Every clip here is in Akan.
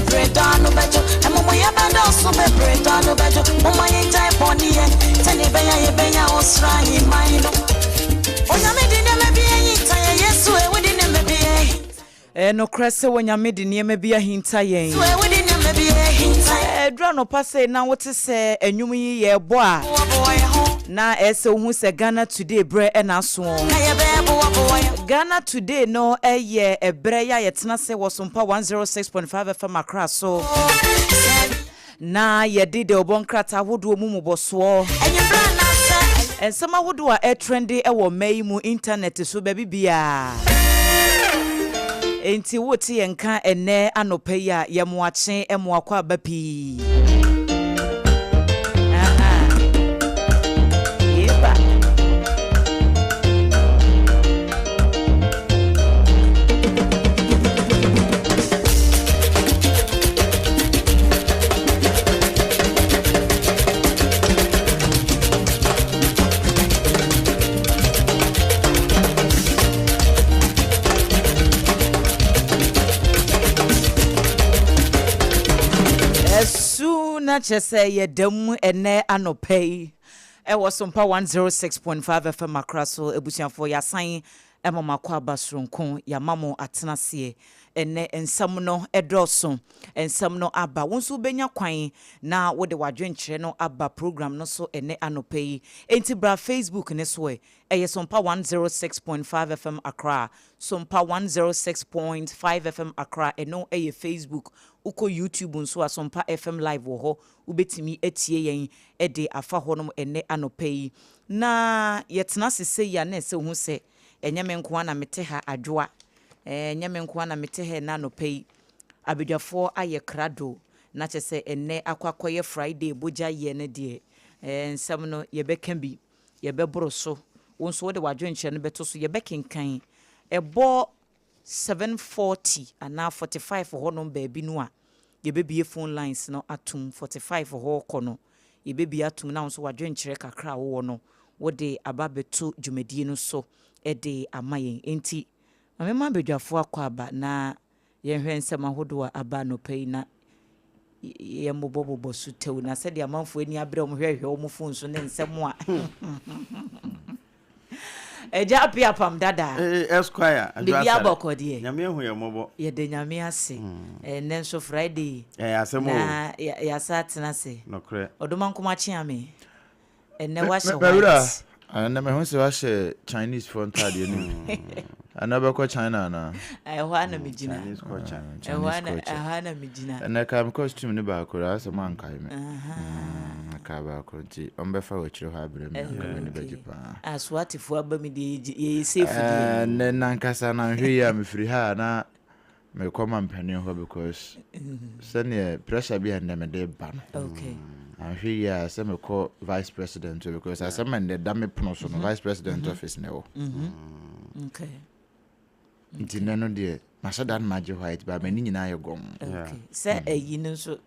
bebreda no bejo e mo ye benda so bebreda no bejo mo ma ye jai boni ye tani ye benya osra yi maino onyame di ne me bia hinta ye yesu e wodi ne me bia no krese wonyame di ne me bia hinta ye so e wodi ne me bia hinta dra no pase na wote se enwum yi ye bo a na ese hu se Ghana Today bre e na so Ghana Today no eye ebre ya yetena se wo SOMPA 106.5 FM Accra so na yedi de obonkrata hodo mu muboso ensama hodo a trendy e wo mai mu internet so ba bibia enti woti yenka ene anope ya yemoache emoakwa bapi yeba na chese ye dem ene anopei e wo SOMPA 106.5 FM Accra so ebusiafo ya san emama kwa basronko ya mamo atenase ene ensam no edoso ensam no aba wonso benya kwan na wo de wadwenkyere no aba program no so ene anopei enti bra Facebook ne so eye SOMPA 106.5 FM Accra SOMPA 106.5 FM Accra eno eye Facebook uko YouTube nso SOMPA FM live wo ho ubetimi etie yen ede afa honom ene anopei na yetena sese ya na se hu se enyame nko na mete ha adwoa enyame nko na mete ha na anopei abedwafo aye krado na chese ene akwakoye Friday boja ye ne de ensam no yebeka bi yebeboro so wonso wo de wadwenche no beto so yebekenkan ebo 740 ana 45 honom baabi no a yebebie phone lines no atum 45 ho kono yebebie atum na wonso wadwenkyere kakra wo no wo de ababeto dwumadie no so ede amayen enti amema bedwafo akwa aba na yenhwe nsem ahodo a aba no pei na yembobobo so tew na se de amanfo ani abre omhwehwe omo phone so ne nsem a eja apia pam dada Esquire bibia bokode nyame hu ye mobo ye de nyame ase nenso Friday asemo na ya satena se nokre odoma nkoma chiame enne wa she white ana me hu se wa she Chinese phone tade ni ana be ko China na ehwa na mejina Chinese culture ehwa na mejina ana kam costume ni ba ko asa man kai me ka ba ko ti ombefa wo chiro ha abre me ni bejipa aswati fu aba mi de ye safe de ne nankasa na hwe ya me free ha na me koma mpani ho because sene pressure bi na me de ba no okay hwe ya se me ko vice president because asema ne da me pono so no vice president office ne wo okay ntineno de masada na maje white ba mani nyina ye gom okay say eyi no so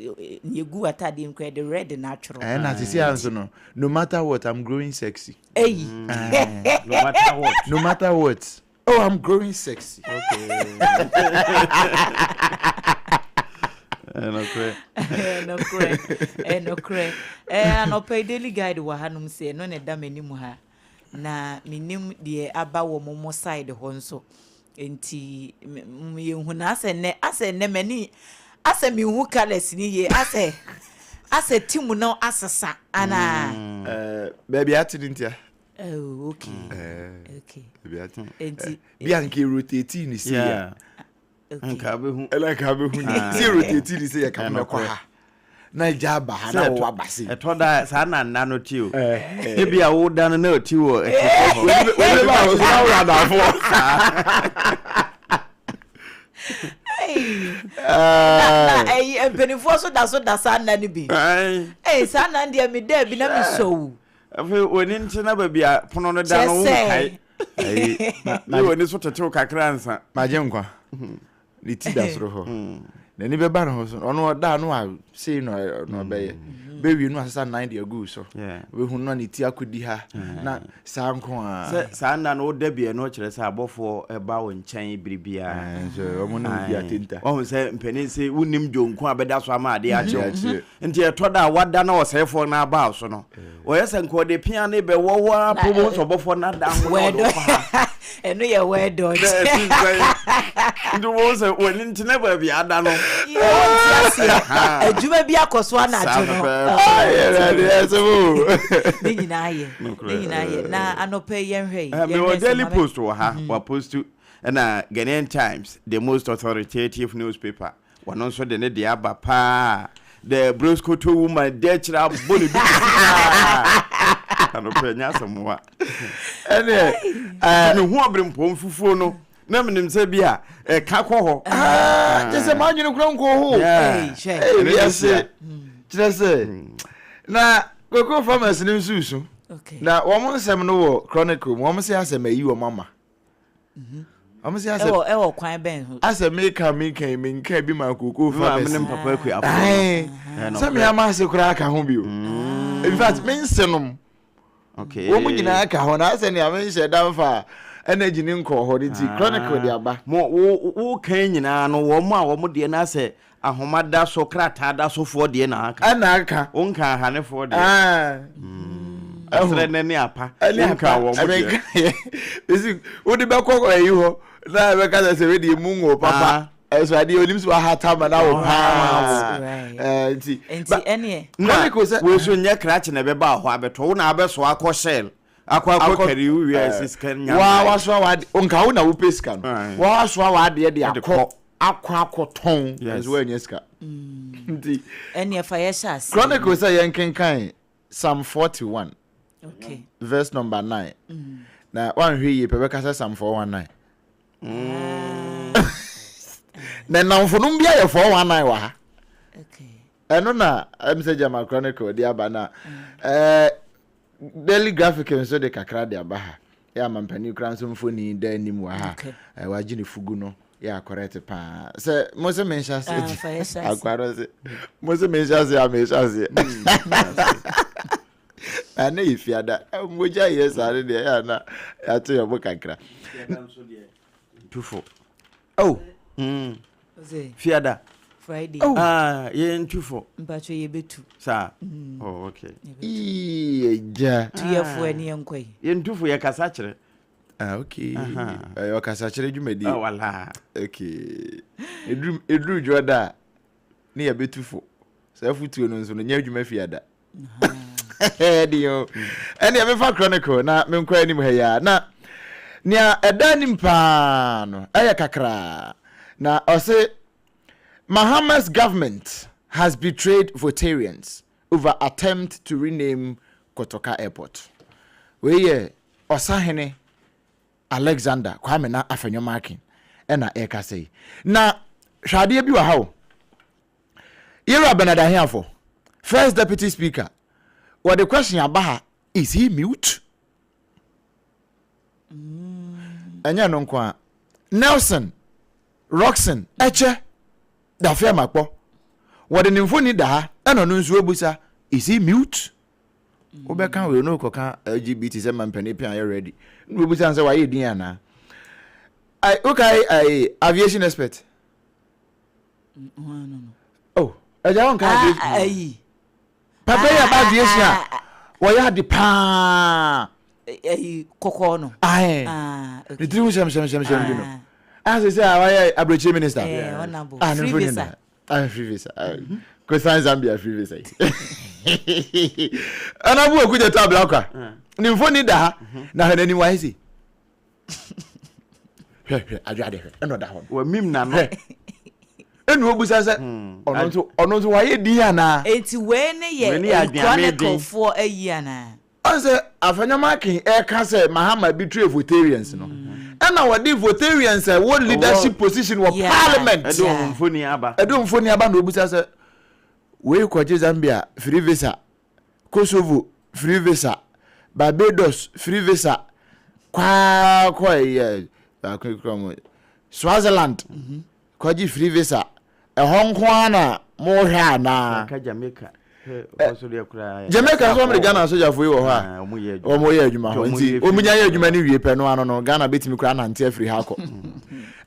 yegu atade nkwa the red natural na tisi anso no matter what I'm growing sexy eyi no matter what oh I'm growing sexy okay no cray anope daily guide wa hanum se no ne da manimu ha na minim de aba wo momo side ho nso enti me hu na ase ne mani ase mi hu colors ni ye ase timu no asesa ana baby atidintia oh okay okay baby atin enti bianke rotate ni see ya anka be hu ni see rotate ni see ya ka me kwa na jaba ha na to abase eto da sa na nna no ti o e bia wo da na ti wo we ba so na da fo penifo so da sa na ni bi sa na ndia me da bi na me so afi woni ntina ba bia pono no da no wo kai na woni so tetew kakra nsa maje nkwa ni ti da soro ho na ni be ba no so ono da no a sei no be baby no asesa 9 ago so we hu no ne ti akodi ha na saa nko a saa na no da bia no kire sa abofo eba wo nkyɛn biribia so omo no bi atenta o se mpani se wonim jonko abeda so ama ade akye nti etoda wada na osefo na aba so no oyese nko de pia ne be wo apomo so bofo na da ho do fa eno ye we do ndu wo se woni ntine ba bia ada no adwuma bi akoso na adwo no ni nyina ye na anope yenhwe me Daily Post wo ha wa post na Ghanaian Times, the most authoritative newspaper one also de ne de aba pa the brosco to woman de chira boni bi anope nya samoa ene me hu obrempom fufuo no na menim se bia ka kɔ hɔ just ma nwene kura nko ho yes na koko farmers nim susu na wo mo nsɛm no wɔ chronicle wo mo se asɛm ayi wo mama wo mo se asɛm ɛwɔ kwan ben ho asɛm menka bi ma koko farmers menim papa aku afɔ sɛ me ama se kura aka ho bio in fact men senom okay wo mo nyina aka ho na asɛ ne amen hyɛ damfa energy ni nko ho ti chronicle de aba mo wo kan nyina no wo mo a wo mo de na sɛ ahomada so krata da so fo de na aka ana aka wonka hane fo de asre ne apa wonka wo mo de esi wo de be kokko yi ho na be ka se we de mu ngo papa eso ade onim so ha ta ma na wo pa enti ene chronicle se we so nya krache na be ba ho abeto wo na abeso akọ shell akwa kari wi asis kan nya wa so wa onka wo na wo pesika no wa so wa de akọ ton enzo anya sika nti ene fa yesha chronicle say yenkenkan Psalm 41 okay verse number 9 na wan hwe ye pebe ka Psalm 419 na namfonum bia ye 419 wa ha okay eno na message ma chronicle de aba na Daily Graphic so de kakra de aba ha ya mampani kran so mfoni da anim wa ha wa gine fugu no ya correct pa se mo se mention se akwaro se mo se mention se a mention se ana ifiada moja yes are de ya na ya to yo kakra tufo oh fiada Friday ye ntufo mpacho ye betu sa oh okay ja tuyefo ani enkwai ye ntufo ye kasa kire okay yo kasa kire dwumadi wala okay edru joda ne ye betufo sa futuo no nso no nya adwuma fiada dio ene ye mefa chronicle na menkwa anim ha ya na nia edanim pa no aya kakra na ose Mahama's government has betrayed Votarians over attempt to rename Kotoka Airport. Weye Osahene Alexander Kwame na afenyomakin ena eka sei. Na hwade bi wa hawo. Yera Benada hiafo. First Deputy Speaker. What the question abaha is he mute? Enya no kwa Nelson Roxon Eche da fe makpo what the nimfoni da eno no nso ebusa is he mute obeka we no koka LGBT se mampani pia you ready no ebusa say why din ana I aviation expert no oh eja won ka ai papa ya ba aviation wo ya di pa ai kokko no okay the dream sham no as I say I abroad minister free visa free visa ko san Zambia free visa ana bu oku je tabla kwa ni mfoni da na hanani wa isi ajade eno da ho wa mim na no enu obusa se ono nso wa ye din ana enti we ne ye chronicle for a year na ase afanyamakin e ka se Mahama betray Votarians no ana wadi Votarians what leadership position wa parliament edo mfoni aba na obusa se we kwaje Zambia free visa Kosovo free visa Barbados free visa kwa Swaziland kwaje free visa Hong Kong na mo hwa na ka Jamaica Jamaica so me Ghana soldier for you ho a omo ye adwuma ho nti omunya ye adwuma ni wie pe no ano no Ghana betimi kura na nte afiri ha ko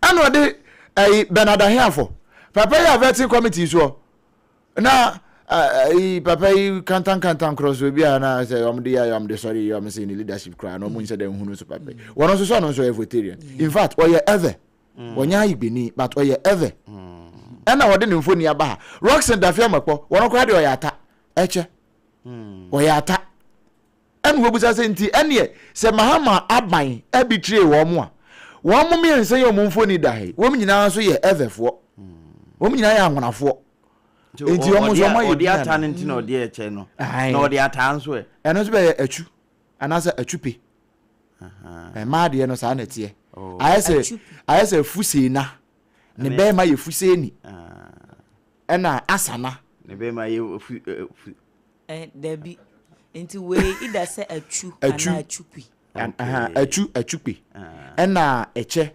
ano de Benada Hiafo papa ya vetting committee so na papa kantan cross we bia na say am de sorry am say ni leadership cry no mun say dem hunu so papa wono so no so vegetarian in fact oye ever wonya igbeni but oye ever ena wode ne mfoni aba ha Roxen Dafia makpo wono kwa de oye ata eche oye ata enu obusa se nti ene se mahama aban abitire wo mo a wo mo me ense ye mo mfoni da he wo nyina so ye everfo wo nyina ya anwonafo enti wo mo so ma ye di ata nti na odi eche no na odi ata nso e eno so be achu anasa achupe ma de no sa na tie ayese fusena ne be ma ye fuseni ena asana ne be ma ye Debbie enti we ida se achu ana achupi achupi ena eche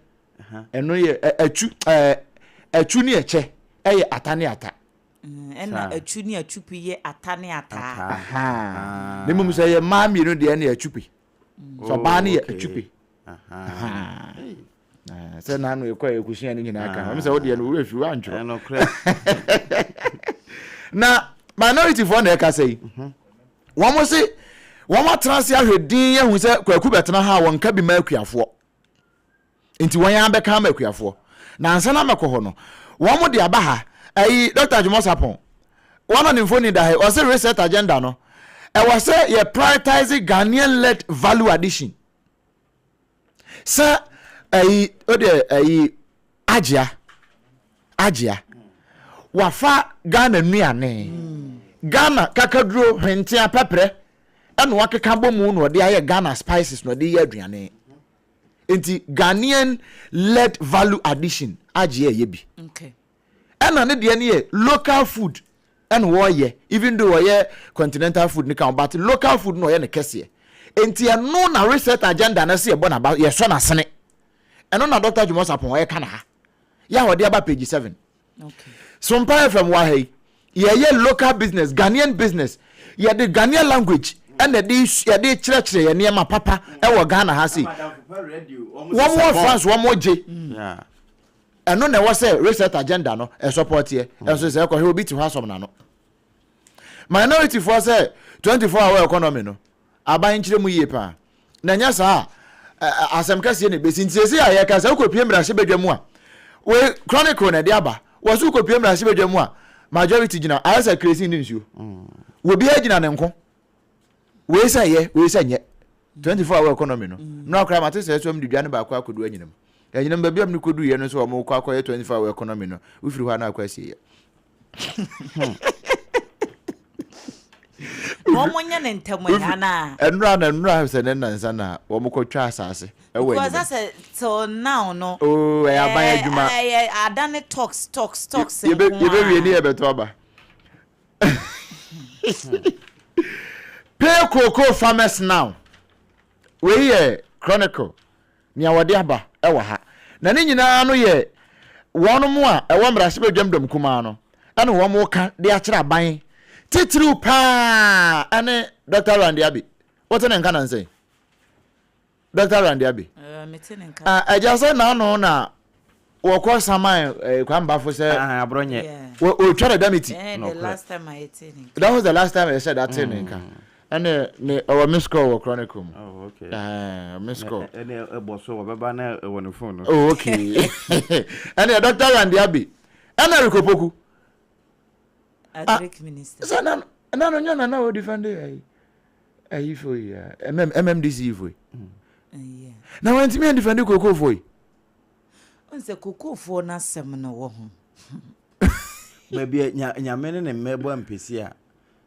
eno ye achu ni eche eye atane ata ena achu ni achupi ye atane ata ne mum se ye ma mi no de ena achupi so ba ne ye achupi se na no ye kwa ekuhia ni nyina aka mum se wo de no we fi wa ntwo no kra na minority for na eka sei wọ́n mo se wọ́n ma transi ahwedin ye hu se kwaku betena ha won ka bi ma akuafo enti wọ́n ya be ka ma akuafo na ansa na mekọ no wọ́n mo de aba ha Dr. Jumosapon wọ́n na nimfoni da he o se reset agenda no e wo se ye prioritize Ghanaian led value addition sa o de ajia wafa Ghana nuane Ghana kakaduro hentia pepre eno wakeka bomu no de aye Ghana spices no de ye aduane enti Ghanaian led value addition agie ye bi okay ena ne de ne local food eno wo ye even though wo ye continental food ni kan but local food no ye ne kese enti eno na reset agenda na se ye bona ba ye so na sene eno na Dr. Jumosapon wo ye kana ha ya wo de aba page 7 okay SOMPA from Wahei ye local business Ghanaian business ye the Ghanaian language and the church ye niema papa e wo Ghana ha si one more France one more J yeah and no na was say reset agenda no e support here e so say ko he obi ti ho asom na no minority for say 24-hour economy no aban kire mu yie pa na nya sa asem kase ne besi ntisi aye kase ko pie mra hye badwamu a we chronicle na de aba wasu ko pie mra hye badwamu a majority gina asa crazy ni nsuo wo bi agina ne nko we say nye 24-hour economy no no akra mate say so mdi dwane ba akwa akodu anyinam anyinam ba biam ni kodu ye no so mo kwa akwa 24-hour economy no ufiri ho na akwa sie ye Monya ne ntamonya na enra se ne nansa na wo mo kotwa asase e we because that's so now no oh e aban adwuma adane talks ye be wie ni e beto aba pay cocoa farmers now we here chronicle ni awode aba e wa ha na ne nyina no ye wono mu a e wo mrase bedwam dom kuma no ene wo mo ka de a kira ban titru pa ane Dr. Randiabi what an can say Dr. Randiabi I say na wo ko sama kwamba fo say abronye o try damiti the last time I ate it that was the last time I said that thing ane ne our miss call wo chronicle oh okay miss call ane eboso wo beba na won phone oh okay ane Dr. Randiabi ane rikopoku Agric minister. So no nyana na o defend ai for ya MMDC for Yeah. Na want me defend Koko for On se Koko for na sem na wo ho. Maybe nyamene ne mmebo ampesi a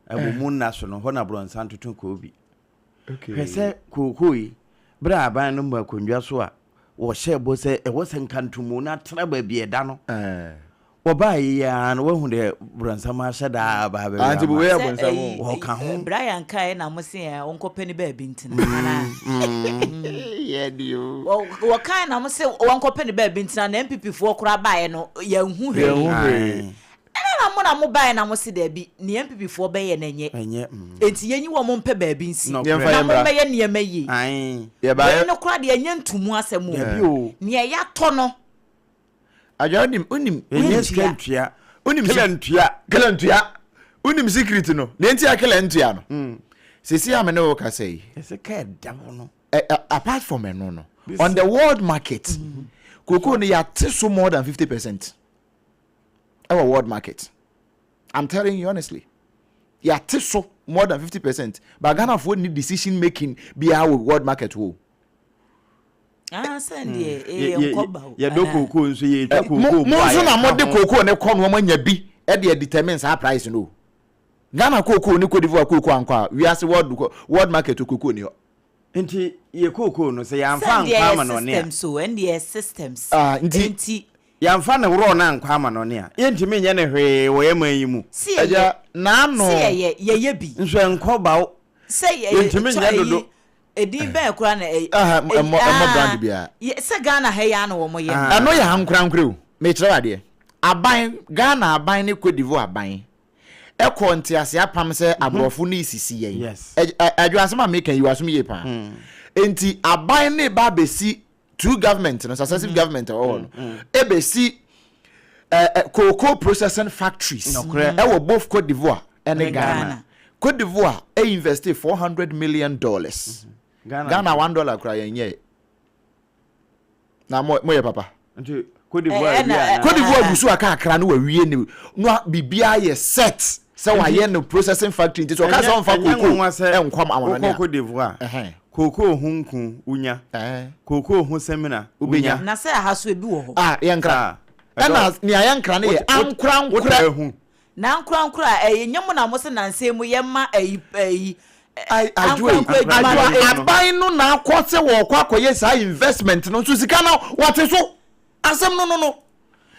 abomu national ho na bronsan tutun ko bi okay pese Koko yi bra aban no ma konwa so a wo shebo se e wo senkantumu na tra ba bi eda no oba ya no wahu de bransama shada ba ba anti bu we bransama wo ka ho Brian kai na mo se ya onko pani ba bi ntina ana yeah dio wo kai na mo se onko pani ba bi ntina na MPP fo kura ba ye no ya hu he ana mo na mo buy na mo se da bi ne MPP fo be ye na nye enti yenyi wo mo mpe ba bi nsi na mo be ye ne mayi ye ba ye no kra de enya ntumu asemu ne ya to no ajodim unim skentua unim kelentua unim secret no ne enti akelentua no sisi amene wo ka say ese ka da no apart from no on the world market cocoa no ya so more than 50% our world market. I'm telling you honestly. Ya so more than 50%. But Ghana for need decision making be our world market wo. Send ye do cocoa nso ye twa cocoa. Mo so na mo de cocoa ne kon no manya bi e de determines our price no. Ghana cocoa ni Cote d'Ivoire cocoa anko we as world market cocoa ni ho. Nti ye cocoa no say ya mfa anko ma no ne. Systems so and the systems. Nti ya mfa na woro na anko ma no ne a. Ye ntimi nye ne hwe wo ye man yi mu. Aja na no. Ye bi. Nso enko ba wo. Say ye ntimi nye dodo. Edin ben kura na mo brand bia. Se Ghana he ya na wo mo ye. Ano ya hankura nkure me kire wade. Aban Ghana aban ne Cote d'Ivoire aban. Ekọ ntiase apam se abrofo ni isisi yen. Yes. Adwasema make you asum ye pa. Enti aban ne ba besi two government no successive government all. Ebesi cocoa processing factories. E both Cote d'Ivoire and Ghana. Cote d'Ivoire invested $400 million. Ghana $1 cry yenye. Na mo ye papa. Nti Cote d'Ivoire Cote d'Ivoire busu aka akra no wawie ne no bibia ye set. So why no processing factory nti so ka so mfa cocoa enkwam amana Cote d'Ivoire. Cocoa hunku unya. Cocoa hu semina unya. Na say ha so ebi wo ho. Yenkra. Na ni ayenkra ne ye ankra hu. Na ankra nyem na mo se na nsem ye ma ajwe aban no na akwose wo kwakoye sa investment no so sika no wote so asem no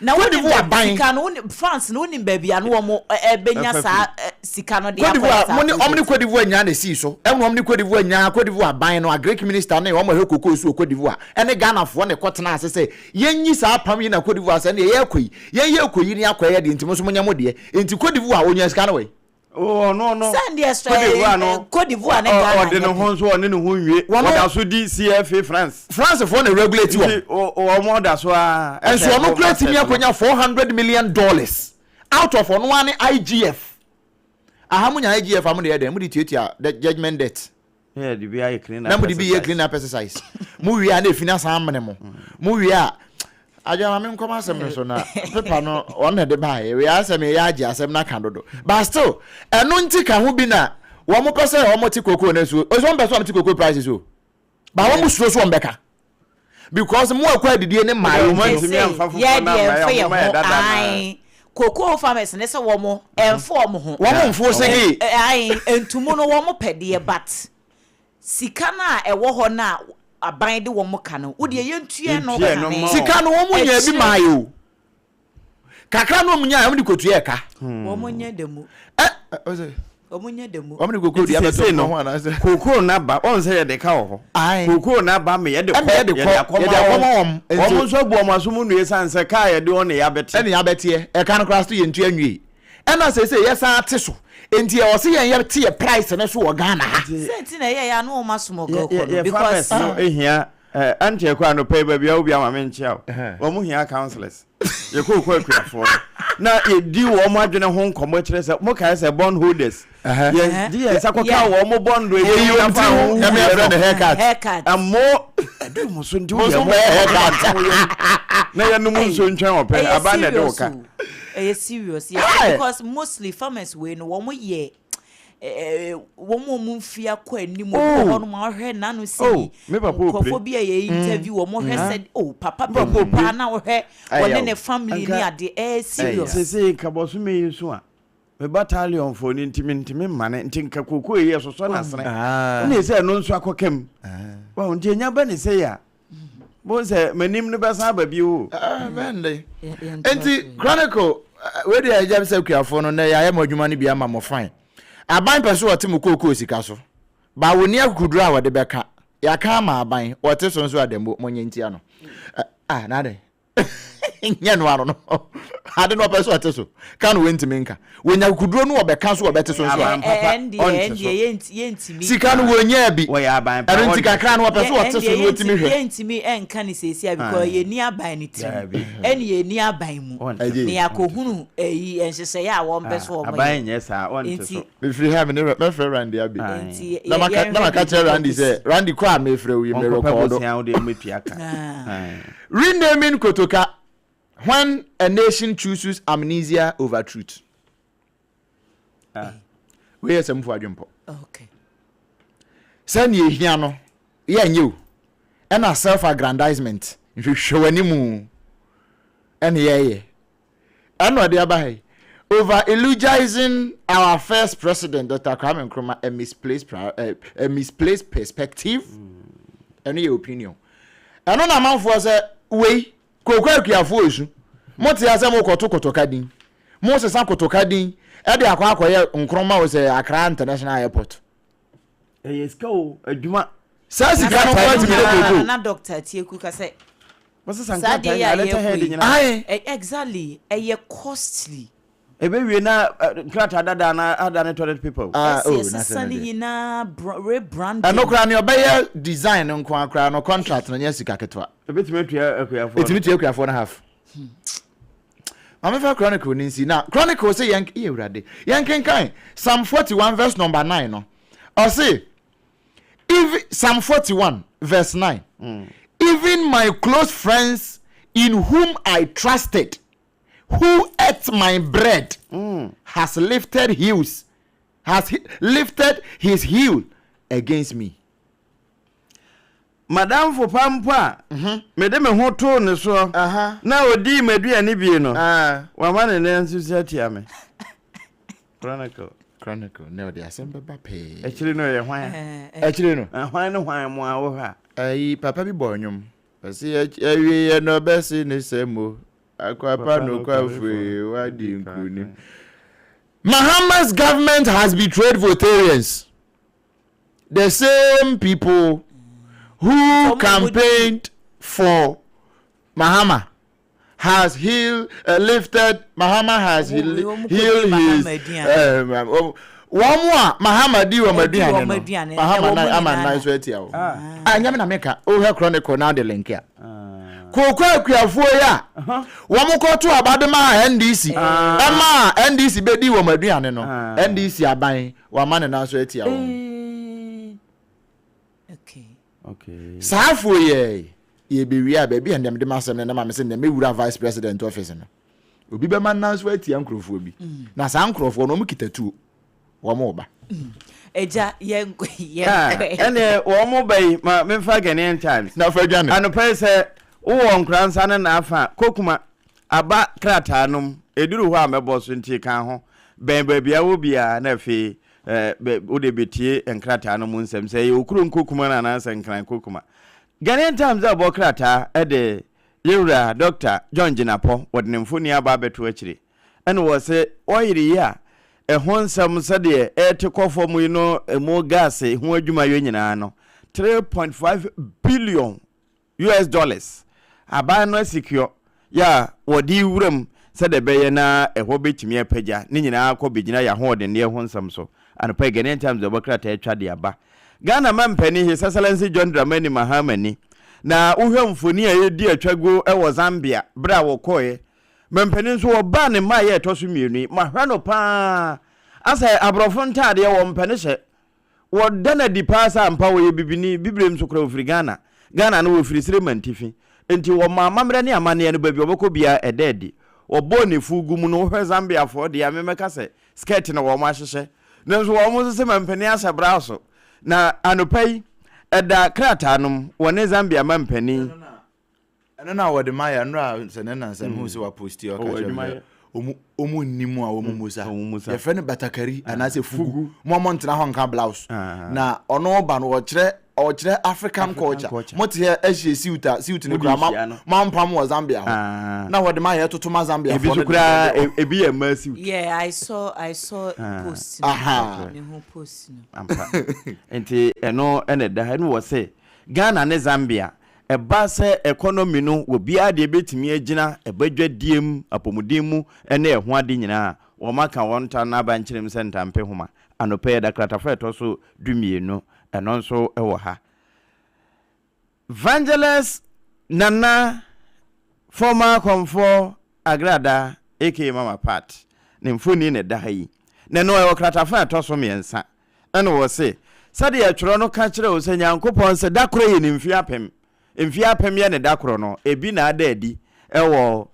na wodi sika no France no ni baby anu wo mo ebenya sa sika no de akwa mo ni omni Cote d'Ivoire nya na si so enwo omni Cote d'Ivoire nya Cote d'Ivoire ban no Greek minister na wo mo he kokoo so Cote d'Ivoire ene Ghana fo ne kotena asese yenyi sa apam yi na Cote d'Ivoire se ne ye akoyi ni akoye de ntimo so monya mo de enti Cote d'Ivoire onya sika no we oh no send the Australia Cote d'Ivoire ne Ghana de no ho so ne no ho nwie wada so di CFA France for the regulate o mo da so a enso no create mi akonya $400 million out of on one IGF ahamunya IGF amu de dem di tietia the judgment debt yeah di bi aye clean up na di bi clean up exercise mu wi na finance amene mu wi a aja me nkoma asem so na paper no on de bae we asem ya agi asem na kan dodo but still eno nti ka ho bi na wo mo pese wo mo ti kokoo na so o so mbe so am ti kokoo prices so ba wo mo suro so mbeka because mo akwa didie ne mai mo ntimi amfa ya de ai kokoo farmers ne se wo mo enfo mo ho wo mo mfo se gi ai entumu no wo mo pede but sika na ewo ho na aban de wo mo ka no wo de yentua no ka sika no wo mo nya bi mayo kakra no mo nya am de kotua ka wo mo nya demu wo mo nya demu wo mo de kokoo dia beto no ho ana se kokoo na ba on se ye de ka ho kokoo na ba me ye de akoma wo mo so bu o maso mu nu esanse ka ye de on ya bete ene ya bete e ka no krasto yentua nwie ena se yesa ate so enti e o se yen ye te price ne so wo Ghana ha senti na ye ya no masomo go because ehia anti e kwa no pay ba bia obi ama me nchia wo mo hia counselors ye ko akufo na ye di wo mo adwene ho nkomo kire se mo kai se bond holders ye di ye sakoka wo mo bond we ye yo fa ho ya me friend haircut amo adu mo so ndi wo haircut na ye no mo so ntwen wo pe aba na de wo ka serious because mostly farmers we no wo mo ye wo mo mfia kwa anim wo no ma hwe na no si ko bi ye interview wo mo hwe said papa na wo hwe wo ne family ni ade serious say ka bo so me yiso a me battalion for ni ntimi mane ntinka kokoo ye so so na sene ne say no nso akokam wo nti nya ba ne say ya bo say manim no be sa ba bi o bende enti chronicle we dey ajam say kuafo no na ya madwuma no bia ma mo fine aban pese wote mu kokoo sika so ba woni akudura wode beka ya ka ma aban wote so nso adembo monye ntia no na de nya no aro no ade no person ateso kan went menka wonya kuduro no obeka so obete so yentimi sika no wonya bi wo ya ban ero nti kakra no person ateso no otimi hwe yentimi enka ni sesia because ye ni aban ni tim eni ye ni aban mu ne yakohunu eyi enhyehyɛ ya wo mbeso wo aban nyɛ saa onteso me free have me free Randy abi na maka tell Randy say Randy kwa me free we me record renaming kotoka when a nation chooses amnesia over truth. We are some for jumpo. Okay. Send ye here no. Yeah, you. And a self-aggrandizement. If you show any moon. And yeah. And what they are by. Over eulogizing our first president, Dr. Kwame Nkrumah, a misplaced perspective. Any opinion. And on a month was a way. Kokwa esu moti ase mo kotoka din mo se san kotoka din e de akwa Nkrumah wo se Accra International Airport eska o adwuma sa sika no kwa ti na doctor Tieku ka say what's sanka tan ya let head nyina exactly e costly ebe wie na krata dada na other toilet people necessarily na rebranding anokra ne obeye design nko akra no contract no nya sika ketwa ebetimetua akuyafo etimitua akuyafo na half Mama Chronicle ninsi na Chronicle say yank urade yankenkan Psalm 41 verse number 9 no or say if Psalm 41 verse 9 even my close friends in whom I trusted who ate my bread has lifted his heel against me. Madam for pampa me de me ho to ne so na odi maduane bi no wa ma ne nsu tia me Chronicle no dey asem baba pe actually no ye hwan actually no hwan no hwan mo awo ha ai papa bi bonyum pese awie no besi ne semo akwapa no kwafwe wadi nkuni. Mahama's government has betrayed Votarians. The same people who campaigned for Mahama has lifted Mahama has healed his Wamwa Mahama di wa maduane Mahama na ama so etia o anyame na meka o he Chronicle now the link ya kokwa akuafo ya wamukoto abadema NDC ama NDC bedi wa maduane no NDC aban wa ma na so etia o okay safo ye be wi ababi and dem de masem na ma me se na mewura vice president office no obi be man na so etia nkrofo bi na sa nkrofo no mu kitatu womoba eja ene womobai ma memfa Ghanaian Times na fa dwane anopai se wo nkransa na na afa kokuma aba krata nom eduru ho amebo so nti kan ho ben babia wo bia na fe wo de betie nkrata no mu nsem se ye okuru kokuma na na san kran kokuma Ghanaian Times abo krata de yewura Dr. John Jinapo wodne mfoni aba beto akire ene wo se oyiri ya ehonsam sade etekofo mu no emo gas ho adwuma yo nyina no 3.5 billion US dollars aba no secure ya wodi wuram sade beye na eho betimi apagya ni nyina akọ begina ya ho de ne ehonsam so anopa Ghanaian Times obakrata etwa de aba Ghana mampani His Excellency John Dramani Mahama ni na uhwamfoni a yedi atwago e wo Zambia bra wo koye mampani so oba ne ma ye to so mienu mahwa no pa asa abrofo ntade wo mpane hye wo dana di pasa ampa wo ye bibini bibrem so kra ofri Ghana no wo firi sire mantifi enti wo mamamre ne amane no babi oboko bia ededi obo ne fugu mu no hwe Zambia fo de amemeka se skirt no wo ma hyehye nanso wo mo se mampani asa braso na anopai eda krata nom wone Zambia mampani na wo de maya nra se ne nansa hu se wa posti o ka omu nimu a omu musa ye fe ne batakari anase fugu mo ntena ho nka blouse na ono ba no o kire African culture mo te ehie siuta ne kura mampam wo Zambia ho na wo de maya totoma Zambia ebi so kura ebi ye massive yeah I saw post ne ho post no ampa enti eno ene da no wo se Ghana ne Zambia eba se economy no wo bia de betimi agina ebadwadiem apomudemu ene eho ade nyina wo maka wonta na ba nkyerem se ntampe homa anope da kratafa to so dumienu eno nso ewo ha Evangelist Nana former comfort agrada aka Mama Pat ne mfoni ne da yi ne no ewo kratafa to so miensa ene wo se sade ya tworo no ka kire wo se Nyankopon se da koro ye ne mfi apem ye ne da koro no ebi na ada adi ewo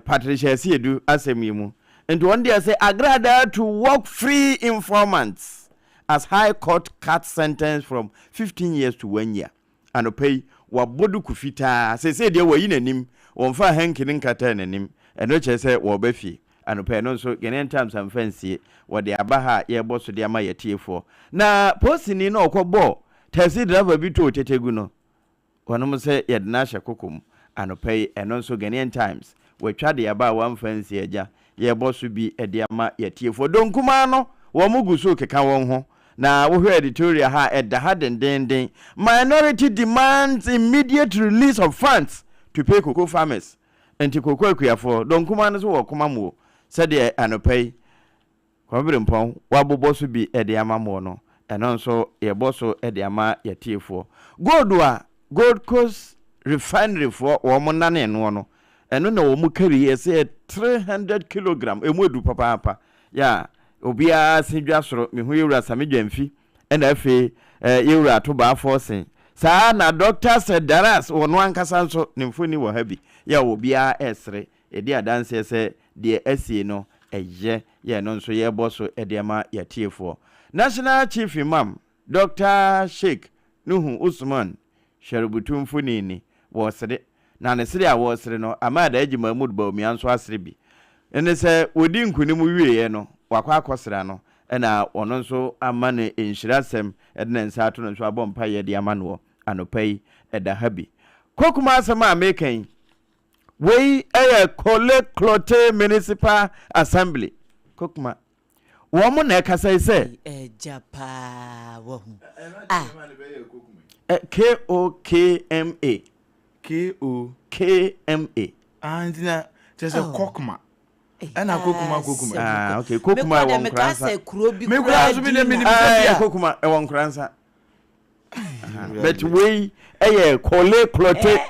Patricia Siedu asemimu and one day say agrada to walk free informants as high court cut sentence from 15 years to 1 year and pay wabodu kufita say dey wayi nanim wonfa hankini nkata nanim eno che say wo bafi and pay no so genen times and fancy wo de abaha ye boso de ama yetiefo na posini no okobo taxi driver bi to tetegu no wonom say ye na hye kokom and pay eno so genen times we twa de aba one fancy eja ye boso bi de ama yetiefo donkuma no wo muguso keka won ho na wo hwe editorial ha edda ha den minority demands immediate release of funds to pay cocoa farmers enti cocoa akuafo donkuma no so wo koma mo said de anopai Obrempong wabobo so bi de ama mo no eno nso ye boso de ama yetiefo Gold Coast refinery for wo mo nane no eno na wo mu carry say 300 kg emu edu papa ya obia sidwa soro me hu yewura samedwamfi ena afi yewura to ba forcing saa na doctor said daras wono ankasa nso ne mfoni wo habi ya obia esre edi adanse se de asie no eye ye no nso ye boso edema yatiefo National Chief Imam Dr. Sheikh Nuhu Usman Sharubutu mfoni ni wo sere na ne sere a wo sere no amada agi Mahmud Baumi anso asere bi ene se wodi nkunimu wieye no wakwa akosra no ena ono nso amane insurasem edna nsato no nso abompa ye de amano anopai eda habi kokuma asema amekan wei Kole Clote Municipal Assembly kokuma wo mo na ekasa se japa wo hu KOKMA antina just kokuma ana kokuma okay kokuma won kransa me kura so bi na mini kokuma e won kransa but we Kole Clote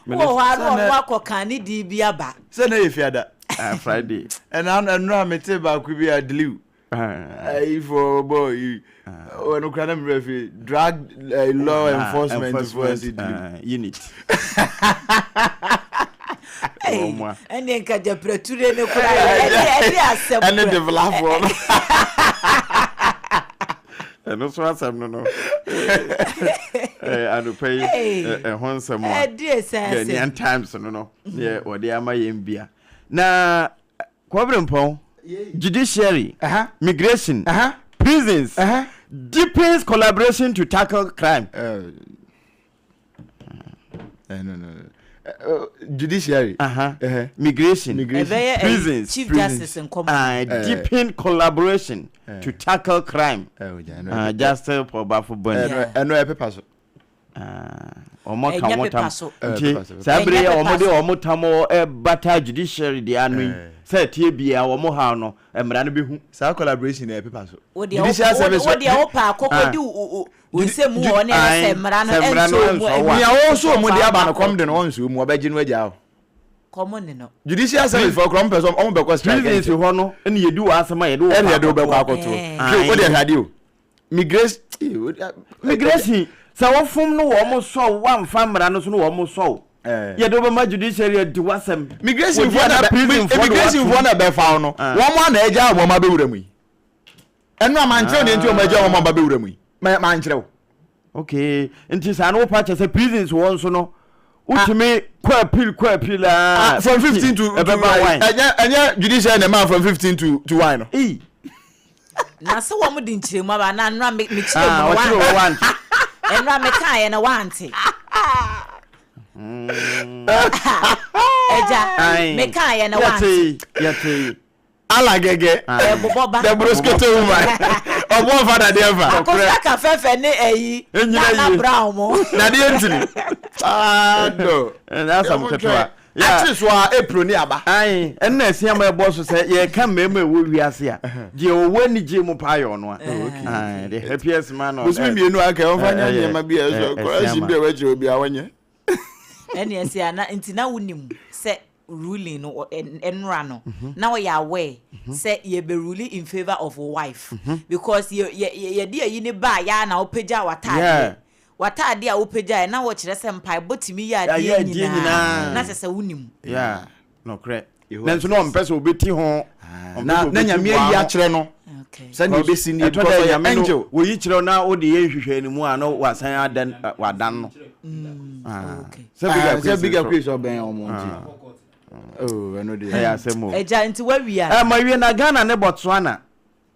wo wa ko kan ni di bia ba se na ye fiada Friday and no amete ba ku bi adliu for boy when Ukraine referee drug law enforcement unit and then ka je preture ne kura e asem and the develop one no so asem no and pay honsam Ghanaian times no yeah or dey ama yembia na Obrempong judiciary migration prisons deepens collaboration to tackle crime judiciary migration prisons chief justice in common deepen collaboration to tackle crime justice for bafubon eno e pepa so omo kan wotam sabre omotamo bata judiciary de anu say tie bia omo ha no emra no behu sa collaboration e pepa so judicial service wo de opa kokodi unsemu one say emra no enso mu ya wo so mu de aba no kom de no onso mu obagi no agya common no judicial service for crime person omo be question prisons ho no ene yedu wa asema yedu ene yedu be kwa akoto wo de hade o migration sa wo fom no wo mo so wa mfa mra no so no wo mo so ye do be ma judiciary di wasem migration for na be fa no wo mo na eja wo ma be wura mu yi eno amanche ne nti wo ma eja wo ma be wura mu yi ma nkyerɛ okay nti sa no pa che say prisons wo so no utimi kwa appeal from 15 to anya judiciary na man from 15 to 1 no na se wo mo di nkyeremu aba na nra me kyeremu wa enra me kan na wanti eja me kan na wanti yati ala gege boboba the brosketo woman obo father dey ever akosa ka fefe ne eyi na brown mo na dey ntini no that's some ketwa actually so April ni aba ai enna esia ma ebo so say ye ka mema ewo wiase a je owo ni je mu pa yo no ai the happiest man on earth mienu aka o fanya nyema bi eso ko asi bi e wa jiro bi awanye ene esia na ntina wonim se ruling no enra no now you are aware say you be ruling in favor of a wife because you dey yi ni ba ya na opeja watade a opeja na wo kire se mpai botimi ya de nyina na sese wonim yeah no correct nanso no mpese obeti ho na nyame yi a kire no say no be si ni because ya angel wo yi kire na wo de ye hwehwe ni mu a no wasan adan wadan no say bigger quiz oben omonji oh I know the asemo eja nti wawia ma wie na Ghana ne Botswana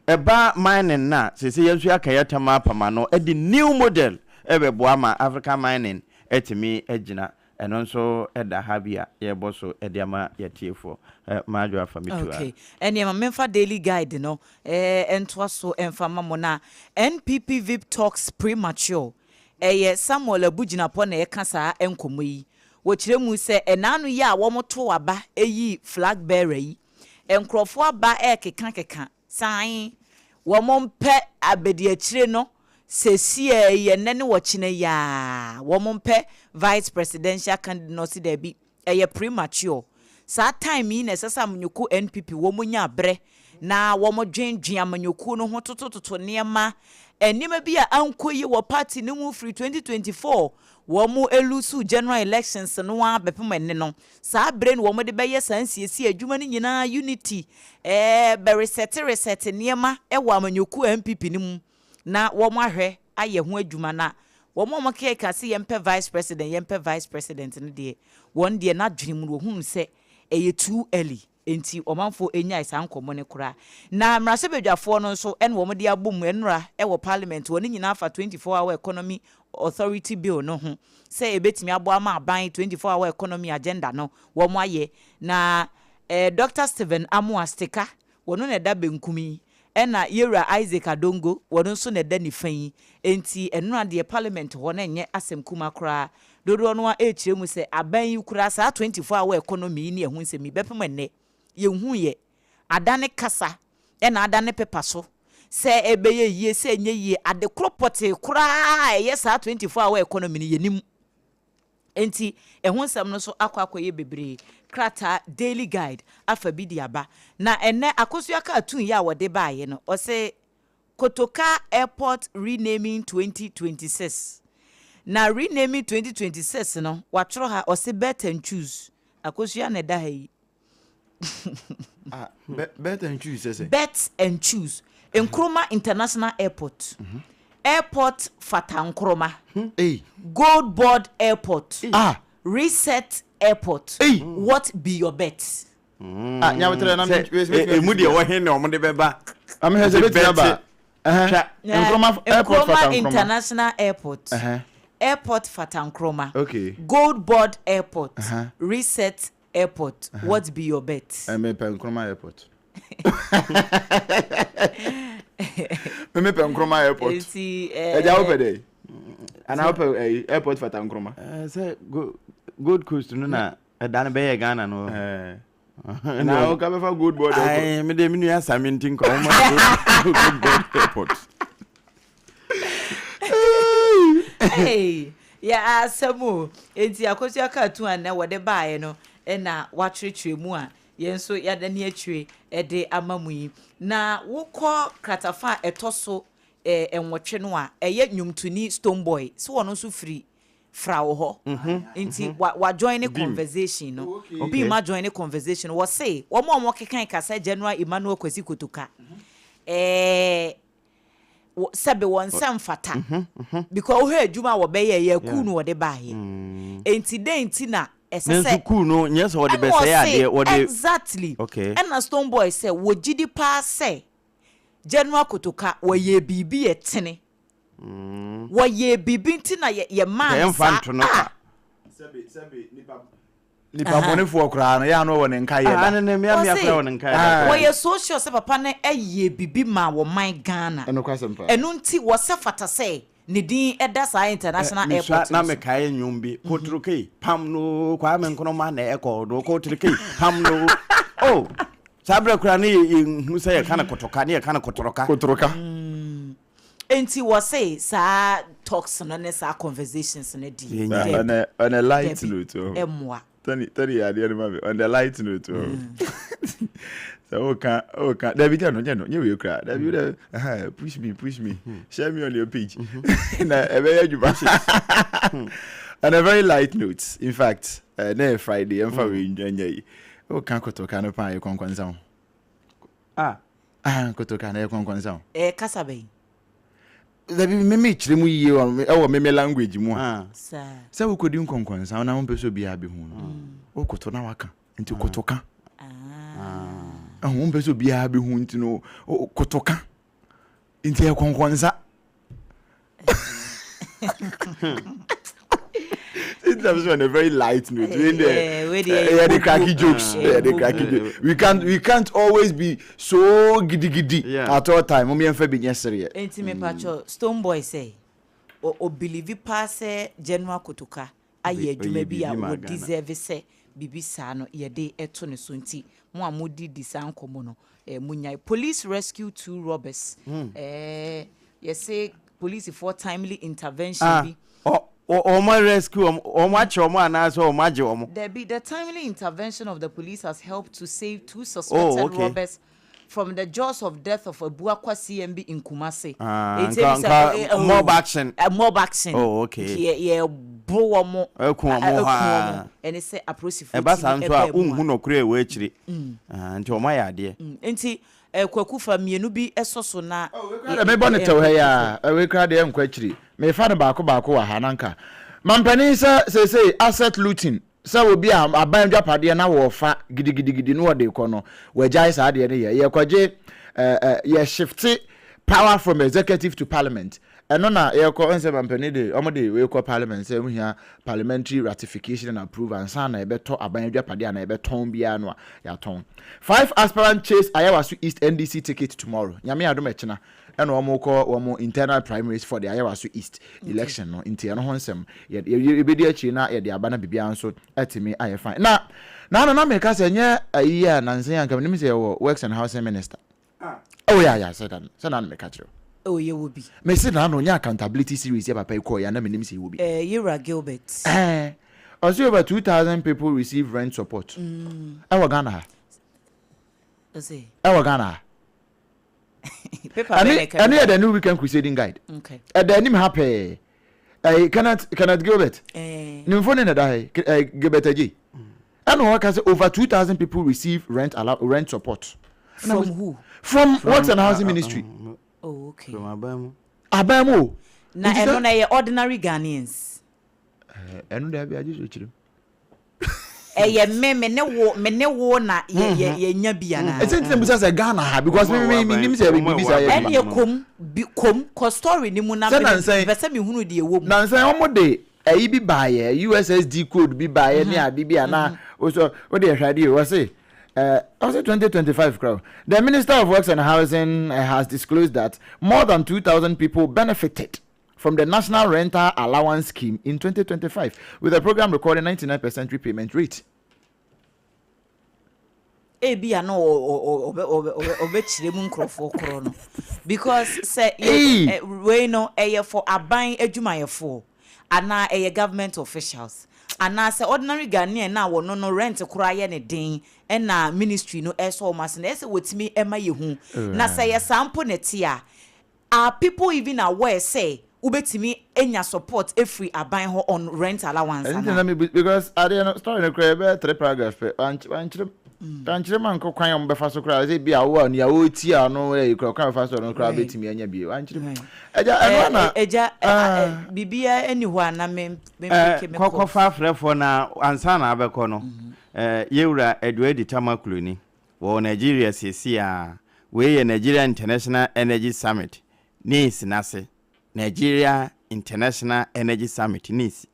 eba mining na sese yensu akaya tama apama no e the new model ebeboa ma African mining etimi agina eno nso eda habia ye boso ediama yetiefo majo afamitua okay eni ma memfa daily guide no ento so emfa mamo na NPP VIP talks premature Samuel Abugina po na ekasa enkomo yi wo kire mu se enanu ya a wo moto aba eyi flag bearer yi enkrofo aba keka san wo mompe abedi akire no sesie ye nene wo kine ya wo mompe vice presidential candidate no si da bi premature sa time yi na sesa mnyuku NPP wo munya bre na wo modwendwen amanyuku no ho totototo niema enima bi a ankoyi wo party no mu free 2024 wo mu elusu general elections no a bepemane no sa bre no wo mo de beye sansiesie adwuma ni nyina unity be reset niema wo amanyuku MPP ni mu na wo mo ahwe aye ho adwuma na wo mo keka se yempe vice president no de won de na dwene mu wo hu se too early enti omanfo enya isa nkomo ne kura na mrase bedwafo no nso en wo de abom enra wo parliament woni nyina afa 24-hour economy authority bill no ho say ebetimi abo ama aban 24-hour economy agenda no wo mo aye na Dr. Stephen Amuastika wono ne da benkumi ena Yera Isaac Adongo wono nso ne da nifan enti enra de parliament ho na enye asem kuma kura dodo no a echire mu se aban yi kura sa 24-hour economy ni ehun se mi bepemane ye hu ye adane kasa ena adane pepa so se ebeye yie se enye yie ade kropote kura ye sa 24-hour economy ni yenim enti ehun sam no so akwakoye bebre krata daily guide afabidi aba na enne akosu aka atun ya wode baaye no o se Kotoka Airport renaming 2026 na renaming 2026 no watro ha o se bet and choose akosu ya ne da ha yi bet and choose say bet and choose Nkrumah International Airport Airport Fatankroma Gold Board Airport Reset Airport what be your bet nyawetre na emu de wo hen na omo de beba am he bet ba Nkrumah International Airport Airport Fatankroma Gold Board Airport Reset Airport what be your bet me Nkrumah Airport me Nkrumah Airport eja opede ana ope airport Fatankroma say good coast no na dan be ye Ghana no na o ka be fa good board ai me de minu ya samintin ko ma good board airport hey ya asamu enti akosi aka tu an na wode baaye no na watwetwe mu a yenso ya da ne atwe de amamu yi na wokọ kratafa etoso enwotwe no a eye nyumtuni Stone Boy so wono so free frawo ho enti wa join the conversation no be ma join the conversation wo say wo mo kekan kasa General Emmanuel Kwesi Kotoka sebe won samfata because he adwuma wo be ye ku no wo de baaye enti den ti na esese ku no nyesa wo de be say ade wo de exactly okay and Stone Boy say wo gidi pa say General Kotoka wo ye bibi etene wo ye bibi nti na ye man sa sebe nipa nipa bone fo kra no ya no won nka ye da ne me kra won nka ye wo ye social se papa ne eye bibi ma wo man Ghana eno kwasem pa enu nti wo se fata se ne din eda sa international airport na me kai nyum bi koturuke pam no kwa me nkono ma na eko do koturuke pam no oh sabra kra ne hu se ye kana kotoka ne ye kana kotoroka enti wo say sa talks no ne sa conversations ne di on a light note emwa tani ya dey ma on the light note so okay David no we cry David push me share me on your page na e be adwuma on a very light note in fact na Friday emfa we nyanya o kan kotoka no pa ye konkwanza kotoka na ye konkwanza kasa be da bi me chiremu yiye o me language mu sa wo kodi nkonkonsa na mo peso bia be hu no o koto na waka nti kotoka mo peso bia be hu nti no kotoka nti e konkonsa it's on a very light note the cracky jokes we can't always be so giddy at all time mo me enfa be nyesere enti me pacho stone boy say o believe pass general kotoka aye adwuma bi a wo deserve say bibi sa no ye de eto ne so nti mo amodi disan komo no munyai police rescue 2 robbers you say police for timely intervention bi my rescue my choma na so my jomo the timely intervention of the police has helped to save 2 suspected robbers from the jaws of death of Abuakwa CMB in Kumasi. Mob action. Oh, okay. Yeah, bro mo. And it say approach for. Eba sanso a unhu no kure we chiri. Nti o ma ya de. Nti kwaku fa mienu bi esoso na. Me bonnet to he ya. We kra de enkwa chiri. Me fa ne baako wa hananka. Mampani say asset looting. So we be aban dwapade na wo fa gidigidi no de ko no we jai sa de ye kwaje ye shift power from executive to parliament eno na ye ko ense mampani de omode we ko parliament say hia parliamentary ratification and approve and san na e beto aban dwapade na e beton bia no ya ton 5 aspirant chase Ayawasu East NDC ticket tomorrow nyame adom echina and omo internal primaries for the Ayawasu East election no inti no honsem ye be di achi na ye de abana bibia nso atimi aye fine na me ka se nye ayi a nansen anka nim se wo works and housing minister oh yeah said na me ka chiro oh ye will be me say na no nya accountability series ye papa ko ya na me nim se ye will be Yura Gilbert also over 2,000 people receive rent support ewa Ghana ha ewa Ghana and the new weekend crusading guide. Okay. At the name happy. I cannot Gilbert. Nimfone na dai Gilbert G. And what over 2,000 people receive rent support. From who? From Works and Housing Ministry. Oh, okay. From Abamo. Na eno na ordinary Ghanaians. Eno dey be ajuju chiri. Me ne wo na ye nya bia na it's in say Ghana ha because me nim say be say and ye kom ko story ni mu na be say me hunu de ewo mu na say omo de ayi bi baaye USSD code bi baaye ne ade bia na so we dey hwade we say also 2025 crowd. The Minister of Works and Housing has disclosed that more than 2,000 people benefited from the National Rental Allowance Scheme in 2025, with the program recording 99% repayment rate. Ebia no obechire mu nkrofo kro no because say we no for aban adwumayefo ana government officials ana say ordinary Ghanaian na wo no rent kura ye ne den na ministry no eso mas na say wetimi ema ye hu na say ye sample netia are people even aware say ubetimi enya support every aban ho on rent allowance because I don't story no crave 3 paragraph Tanchire man ko kwan am befa so kra say bia wo ani a wo ti ano e kra kan fa so no kra betimi anya bia anchire eja bibia eni ho ana me ko fa frefo na ansa na abeko no yewura Edward Tamakuloni wo Nigeria sesi a we ye Nigeria International Energy Summit nis nase Nigeria International Energy Summit nis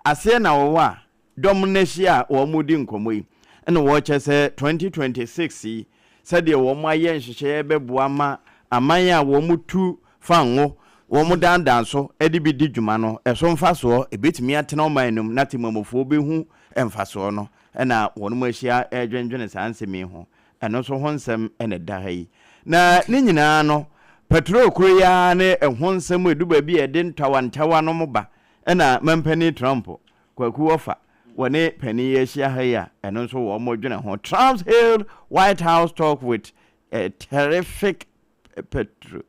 ase na wo wa dominatia or mudi nkomo and watch as 2026 said the woman yen share bebuama amaya womutu fango womu dan so edibi di dwuma no eso mfa so ebetimi atena omanum natimamofo behu emfa so no na wonu mahia edwendwene sansemi ho eno so honsem ene dahai na ne nyina no petrol kuro ya ne ehonsem eduba bi ede ntawantawa no moba na mampani Trump kwaku ofa wone pani ya hia ha ya eno so wo modwene ho Trump's hailed White House talk with a terrific petrol.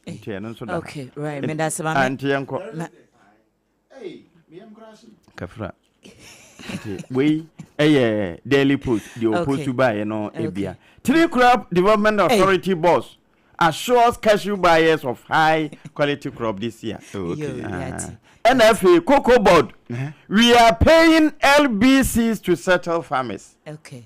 Okay, right. Me that's my auntie yanko. Hey, me am crashing. Kafra. We Daily Post the opposed to buy ebia. 3 crop development authority boss assures cashew buyers of high quality crop this year. Okay. NFA Cocoa Board. We are paying LBCs to settle farmers. Okay.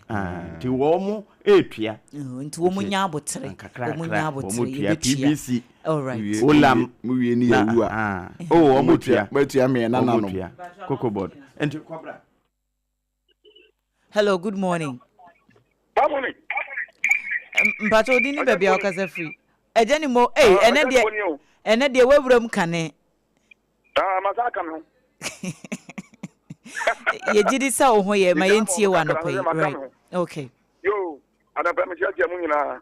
To womo etua. Into womo nyabotre. Womo nyabotre. PBC. All right. Olam muwie ni awua. Oh, omotua. Matua me na no. Cocoa Board. And Cobra. Hello, good morning. Good morning. Mpacho dini baby akasa free. Ejani mo ene de wewuram kane. Masaka no. Ye jidi sa oho ye ma yentie wa no pay. Right. Okay. Yo, ada pa me chia mu nyina.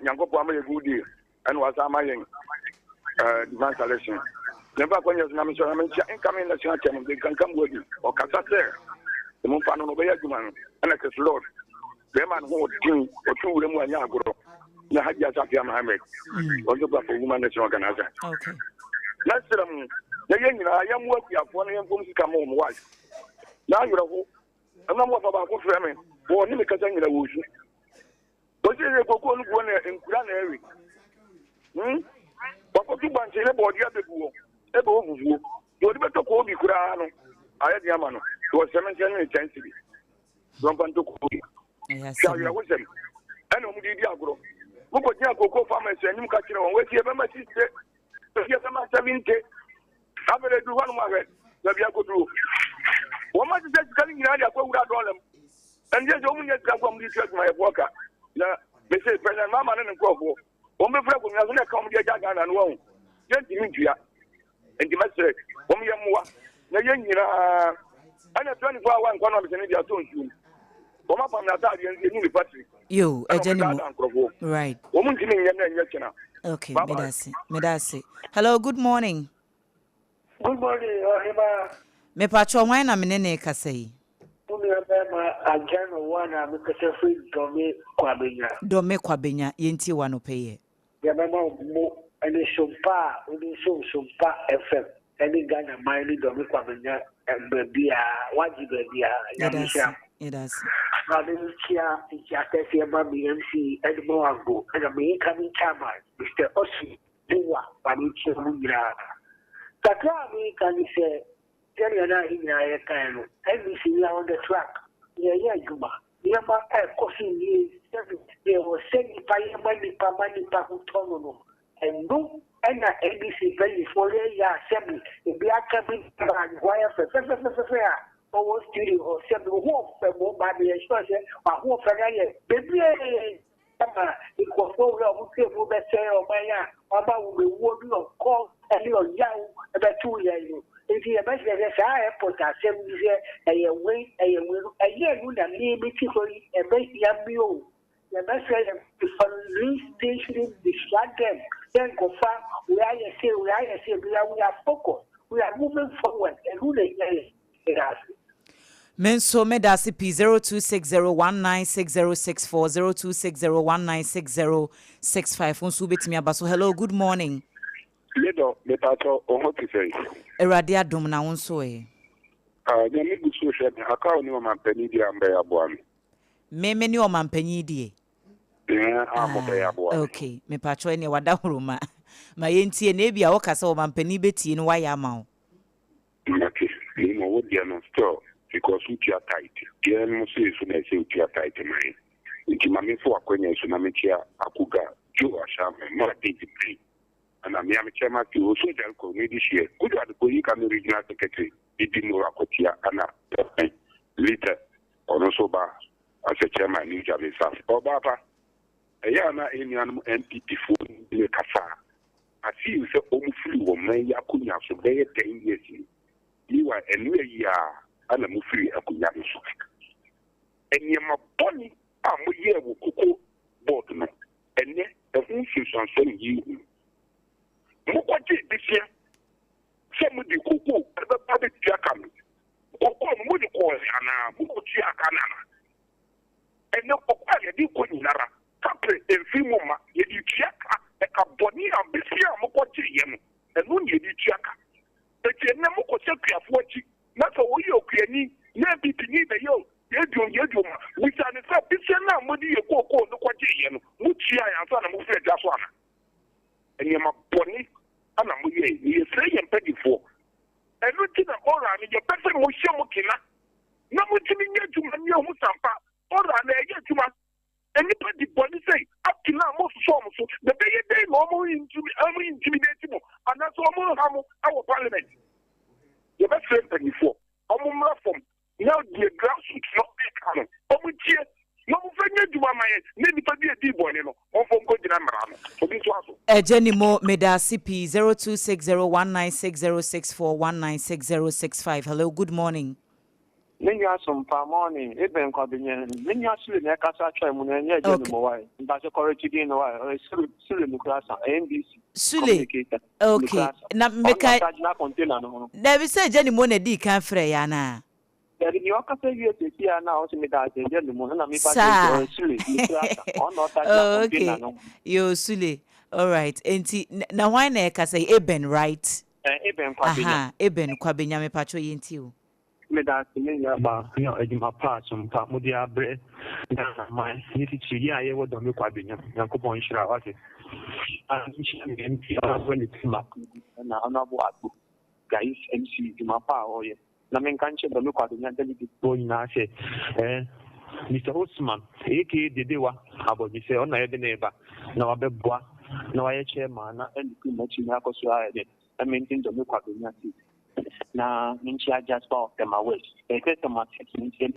Nyankopo ama ye good deal. And was ama yen divine selection. Never when you na me so na me chia incoming national chairman they can come with you. O kasa se. The mo fa no be ya djuma na ke Lord. Be man ho din o tu wure mu anya agoro. Na Hajia Safia Mohammed. Also for woman national organizer. Okay. Let's say I am working upon him from Kamon wife. Now you're a whole. I'm not about good family. Or him because I'm in the woods. But you go in Grand area. But what you want to about the other pool? Above you. You're better call me Kurano. I had Yamano. It was 17 intensity. Don't want to call you. Yes. Tell you with them. And on the Diagro. Look at Yago farmers and you catch on with your member sister. Yes, I'm 70. I'm going to do one more. Let me go through. What much is that coming in? I go without all them. And just only get from this my worker. They say, President Mamma and Crofo. One before we have not come here and wrong. Just India. And the message, one year more. The young, and a 24 hour one of the India soon. Come up on that and the party. You, a gentleman. Right. Woman, you okay, Medasi. Hello, good morning. Good morning, Ohima. Me pacho why na menene kasei. Umi abema ajano wana mkatafu dome kwabenya yenti wano peye. Ya mama mo ene SOMPA FM. Ene Ghana maili dome kwabenya bebia wajibebia ya misha. Yes. Malaysia ikiatesi ema BMC edmo ango ena me incoming chairman Mr. Osi Duwa Malaysia mungira. Kakra me can say tell you na ina ya kanu. NBC we are on the track. Yeah juma. Yama kosi ni they was saying money pa hutono no. And no ena NBC very for ya assembly. If we are coming and why fair. Or studio or several who for more body expression, or who for baby. It was so long, who say, oh, my, about we will of call a little young about 2 years. If you imagine that I put a 7 years a year, would have made me and make young meal. The message for station distract them, then go far. We are focused. We are moving forward and who they it has. Menso medasi P 0260196064 0260196065 unsu betimi abaso. Hello, good morning. Ledo betato ohotise. Erade adom na unso e. Nyame gusu hwe aka oni o mampani di amba ya boami. Me ni o mampani die. Amoke ya boami. Okay, me patro ene wada horoma. Ma yentie na bia wo kasa o mampani betie no waya ma o. Okay, ni mo wo dia no store. Because we are tight. Yeah, no say so na say we are tight man. Nti mame fo akwanya so na me tia akuga jo asha me ma degree. And I'm chairman to so del ko me this year. Could have the regional secretary. Bibi Murakotia, Anna, later, or also bar, as a chairman, New Javis, or Baba, a yana any animal MPP for the Kasa. I see you say, Omufri, or Maya Kunya, so they 10 years. You are a new year, and a Mufri, a Kunya. And you're bonny, I'm here with Coco Boardman, and yet the Hunches on some you. What did this year? Some of the Coco, the public Jackam, Coco, Mudiko, and Mukotiakana. And no Papa, you couldn't Nara, Capri, and Fimoma, you Chiaka, a Bonnie, and Bissia, Mokoti, and Mundi Chiaka. But you never could say of what you, not for you, Kenny, never be the yo. Yedum, which are the fact, this is now Mudi, a Coco, the Quajian, Muchia, and Son of Mufre Jaswana. And you're my pony, and I'm with you, saying petty for. And looking at all around your person was Shamokina. No one to me to my new Musampa, or I get to my. And you put the body say, up to now, most songs, the day normal intimidating, and that's almost our parliament. The best friend penny for. I'm from. Now the grassroots not coming. No friend to my mind, maybe to be a deep one, or from Godinamara. For this one. Jenny Mo Medasipi 0260196064 196065. Hello, good morning. Many are some morning, even convenient. Many are still in a casa tram and yet, that's a correct again, or Sule Muklasa, NBC. Sule. Okay. Now, make I never say Jenny Monedi can't Freyana. Your cafe here now to me that the gentleman, okay. Yo, Sule. All right. And now, why can say Eben, right? Eben Quabinya me patro yintiu. Me that me about my parts on Pamudia bread. My nitty I would don't look Quabinya, Yankopon Shrawati. And when it's Mac, and I'm not what guys MC to my power. Namen kanche do me kwadunya deli bo nyina se Mr. Osman eke dedewa abodi se ona yede neba na wabeboa na waye chairman na NDP machi na akoso ayede maintain do me kwadunya ti na minchi just for them away eke to ma team maintain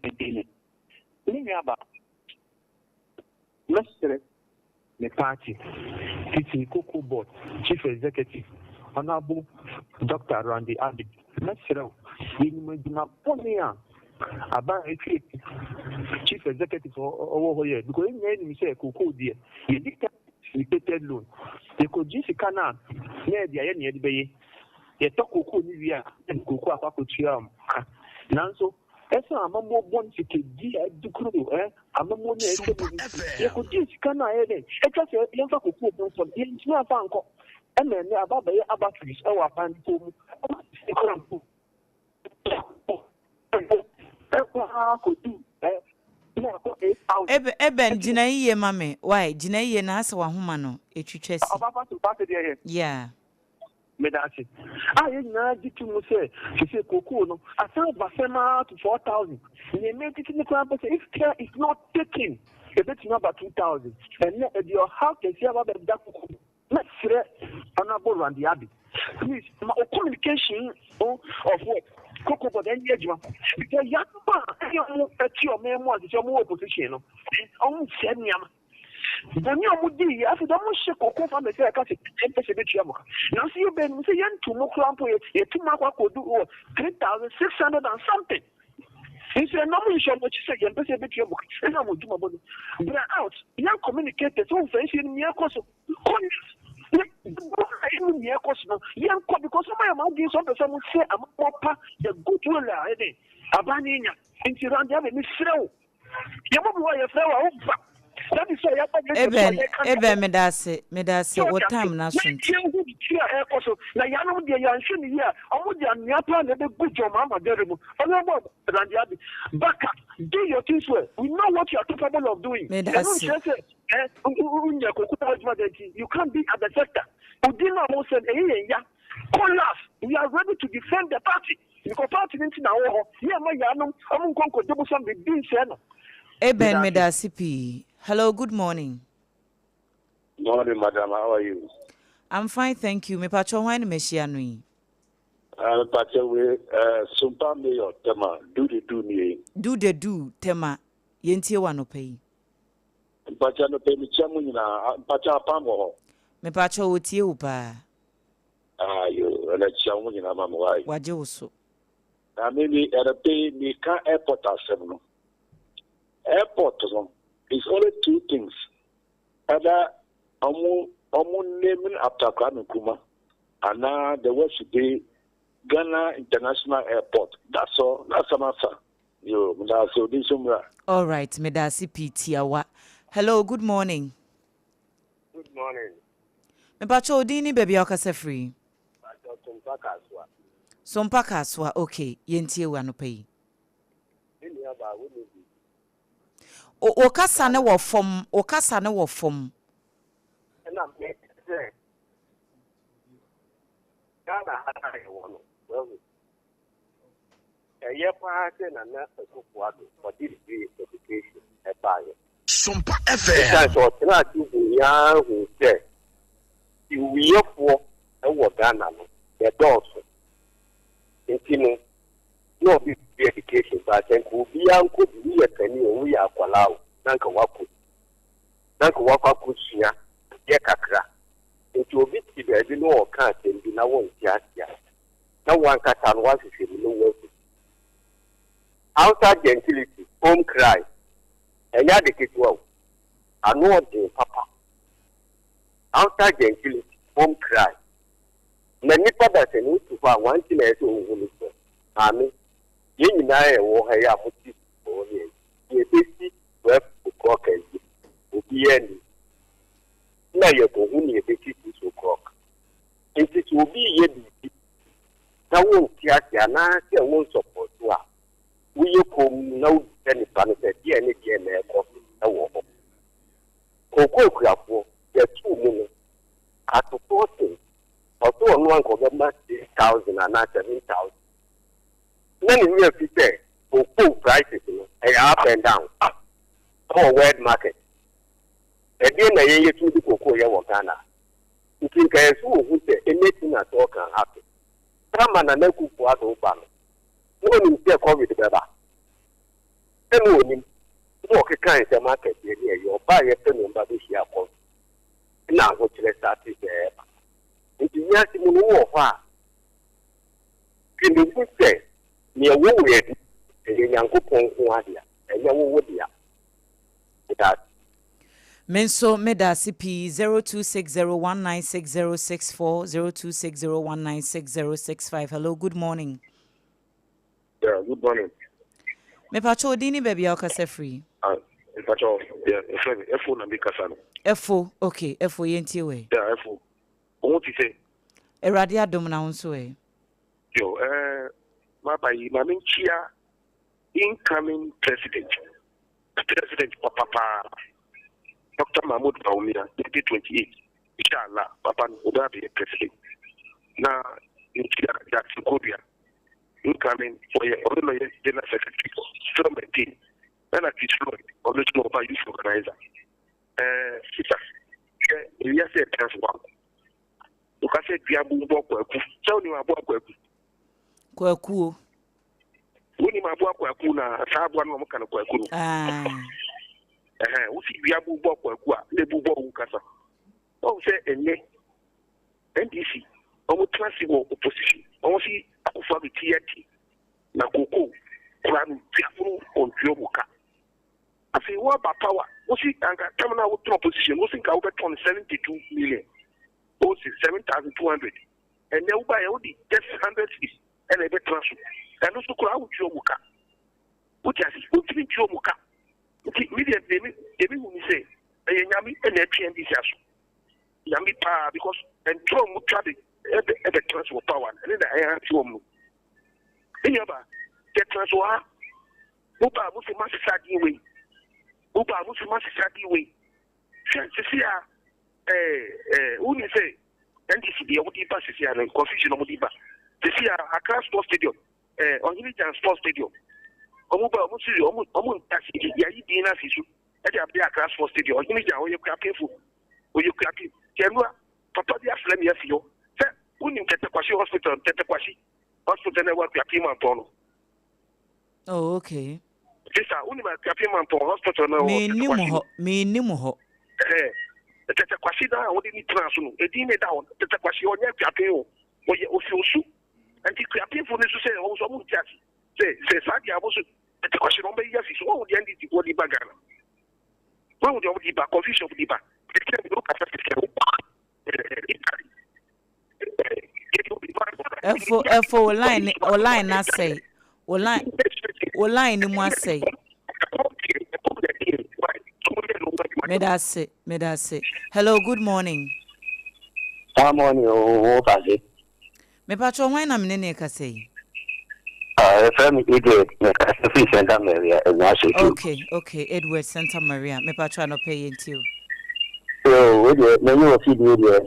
ni aba Mr. the party Titi Coco board chief executive Honorable Dr. Randy Abid Mr. Inumedina Ponia about chief executive over here because in any say Coco dear, you dictated loan. They could just canal near the end of the bay. They talk Coco Nivia and Coco Apacochiam. Nanso, as a mamma wants to dear to crew, a mamma, they could just canal it. It's just a young Coco from the India Banco. And then about the abattoirs, our panto. Eben Jinaye mame, why Jinaye na asa wa homa no etwitwesi. Yeah. Medasi. I na ditu mo say Coco no asa basema to 4,000. You make it in the club if care is not taken. It's about 2,000. And your house is here about the Coco. Let's say Honorable Randy Abbey. Please, my communication of what Coco for the engagement because you at your memoir is your more opposition. Almost said me. Then you would be after the most Coco from the circuit. Now, see you been saying to Moklampo, a 2 mark could do 3,600 and something. He said, no, you shall not say, and that's a bit your book. And I will do my body. But out, young communicators, all facing near cost. Young because my amount is on the same say, I'm papa, the good will already. Abanina, and she ran down in Miss Slow. You won't wear a flower over. That is why Eben Medase, what time now? Na yano de yanshini here. Amu de nyapa na be good job mama deremo. Honorable Randiabi. Baka, do your things well. We know what you are capable of doing. You can't be at the sector. Udina Mosen ya. Collapse. We are ready to defend the party. Because party into now. Yeah, my yanum. Amu konko double some big beans. Eben Medasipi. Hello, good morning. Morning, madam. How are you? I'm fine, thank you. Me pacho wine meshianui. But we SOMPA mayor tema do the do ni. Do the do tema yentie wa no pay. But no pay me chamu na but APAM ho. Me pa cho wotie wo pa. Yo na chamu na mama wai. Waje wo so. Na me pay me can airport asem no. Airport no is only two things. Either naming after Kwame Nkrumah, and now the West be Ghana International Airport. That's all. That's an answer. So this all right, Medasi Pitiawa. Hello, good morning. Good morning. Me pacho dini baby okase free. SOMPA kaswa. Okay, yentie wa no pay. O kasa ne wo fom, o kasa ne wo fom. Na me say Ghana ha ya wono. Well, pa say na ekufuado for this education e ba ye. SOMPA FM. That's what na ti ya hu say. Iwiye fo e wo Ghana no. The doors. Intino no be education but then ko bi anko bi ye kani o ya kwalao nanka wako kusia ye kakra enti obi ti be bi no o kan tembi na won ti asia na wan kata no wasisi no wafu outside gentility home cry enya de ketwa anu de papa outside gentility home cry na nipa da se ni tu fa wan ti na eso ohun so ami ye nyina e wo ha ya muti o ye besi we ko ka yi obi ani na ye ko hu ni besi so ko enti ti obi ye bi na wo ti asia na se wo support wa wo ye ko na wo ni pa no se die ni die na e ko na wo ko kuafo ye tu mu no atoto ọtụ ọnụ anko gọọmenti 6,000 and 7,000. Then we have to say, for full prices, up and down. For world market. Again, I hear to the cocoa Ghana. You think I who say anything at all can happen. Some man and cook for Obama. No one is COVID, Baba. Then when walk a kind of market here, you buy a pen and baby here. Now, what let's start is there. Nti nyasi mu wo fa kini fuste ne wo we e nyankopon ho adia enye wo dia that Menso Medasi P 0260196064 0260196065. Hello, good morning. Yeah, good morning. Me pacho dini baby okase free. Pacho, yeah, Efo na bikasa no. Efo, okay, Efo yentie we. Yeah, Efo. What you say? Eradi adom na unso e. Yo, my chia incoming president Papa Dr. Mahmoud Baumia 2028. Inshallah, Papa will be a president. Now, in Jackson Korea, incoming for your ordinary general secretary, still maintain. Then I destroy original by youth organizer. We are saying transform. Ukase biabu bokwa ku chawni mabwa kwa ku woni mabwa kwa ku na sabu anu mukana kwa ku usi biabu bokwa ku a le bubo ukasa o se enye NDC omo transi wo opposition omo si akufa bitiati na koko kwanu biabu ontio muka afi wo ba power usi anga terminal wo opposition usi ka wo beton 72 million. 7,200 and then buy only just 100 fees and a bit transfer. And also crowd your muka. Which has put me to your muka. Million they will say, Yami and a TND Yami pa because and throw muka at the transfer power and then I have to move. In your bar, get transfer. Uba was a massive saggy way. Uba was a massive saggy way. Cecilia. Who you say? NDC be able to pass this year and confusion of the this year, Accra Sports Stadium, on Hilijan Sports Stadium. Omuba, Omun Taxi, Yayi Dina Sisu, at the Accra Sports Stadium, on Hilijan, or you clapping for, or you clapping. Papa, they are Flemmy, who in Tetakwashi Hospital, Tetakwashi, hospital na wa piapi man tono. Oh, okay. Sisa uni ma piapi man tono hospital na wa. Me ni mo ho. Tete kwasi da wodi ni trans no. Edi ne da won. Tete kwasi onya piapi o. Oye ofi anti piapi fu ne so se o so mu tiasi. Se sa dia bo so tete kwasi no be yasi so o di andi ti body bagana. Wo di o di ba confusion di ba. Efo online na say. Online ni mo say. Medase. Hello, good morning. Good morning, Pasi. Me patro why na me ne ka say? From Edward, Santa Maria, Okay, Edward Santa Maria. Me patro no pay into. So, we you feed media,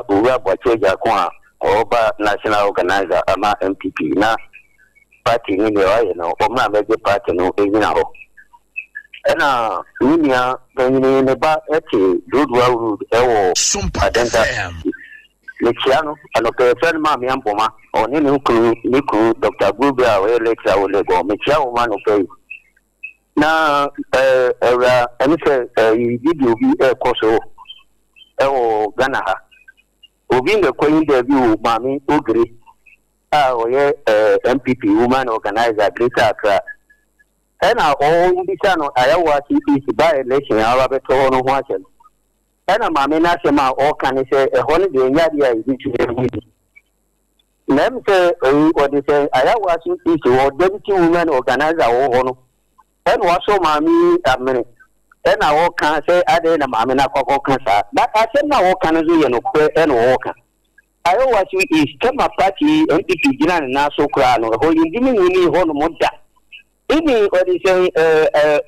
we are what you are over national organizer, ama MPP, na party in the you know, or my major party, no, you know. And Unia, when in about 80, good well, SOMPA FM. Luciano, and a friend, Mammy Ampoma, or Niku, Dr. Gubia, or Alexa, or Lego, Michelle, man, okay. Now, and you be a coso, Ganaha. Within the Queen debut, Mammy, Ugri, MPP, woman organizer, Greater Accra. And all this channel, I was by election, I have a total of watching. And a mamma, all can say a holiday in Yadia is to Let me say, what they say, I was or deputy woman organizer or and was so mammy a minute. And I all can say, I didn't a mamma cancer. But I said, now all can do and walker. I always is come a party and if you didn't now so crown or holding giving me one more. Even what they say,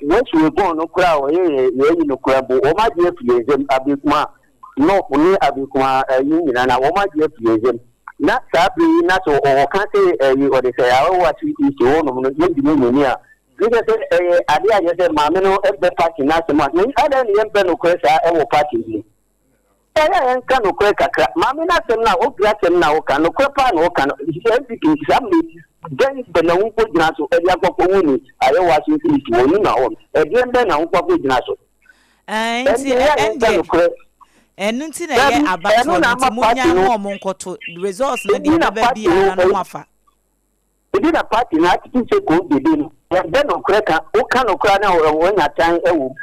once we go no crowd, you know, crab, or my dear Piazem, Abikma, no, only Abikma, union, and I my dear Piazem. Not Sabri, not so, or can't say, what they say, I watch it is to own of the because I said, Mamino, every party, not so much. I don't even know, I will party. I can't no crack a crap. Mamma, now, oh, Gratin now, can no crap, no can, everything, somebody. Then the no good naso e ya kwako woni ayo wa si fi woni na won e den be na kwako naso enu ti na ye abato nti munya ho mo nkoto results na di na ba bia na no afa e di na party na ti se ko de no e be no kreka o ka no kra na o nya tan ewu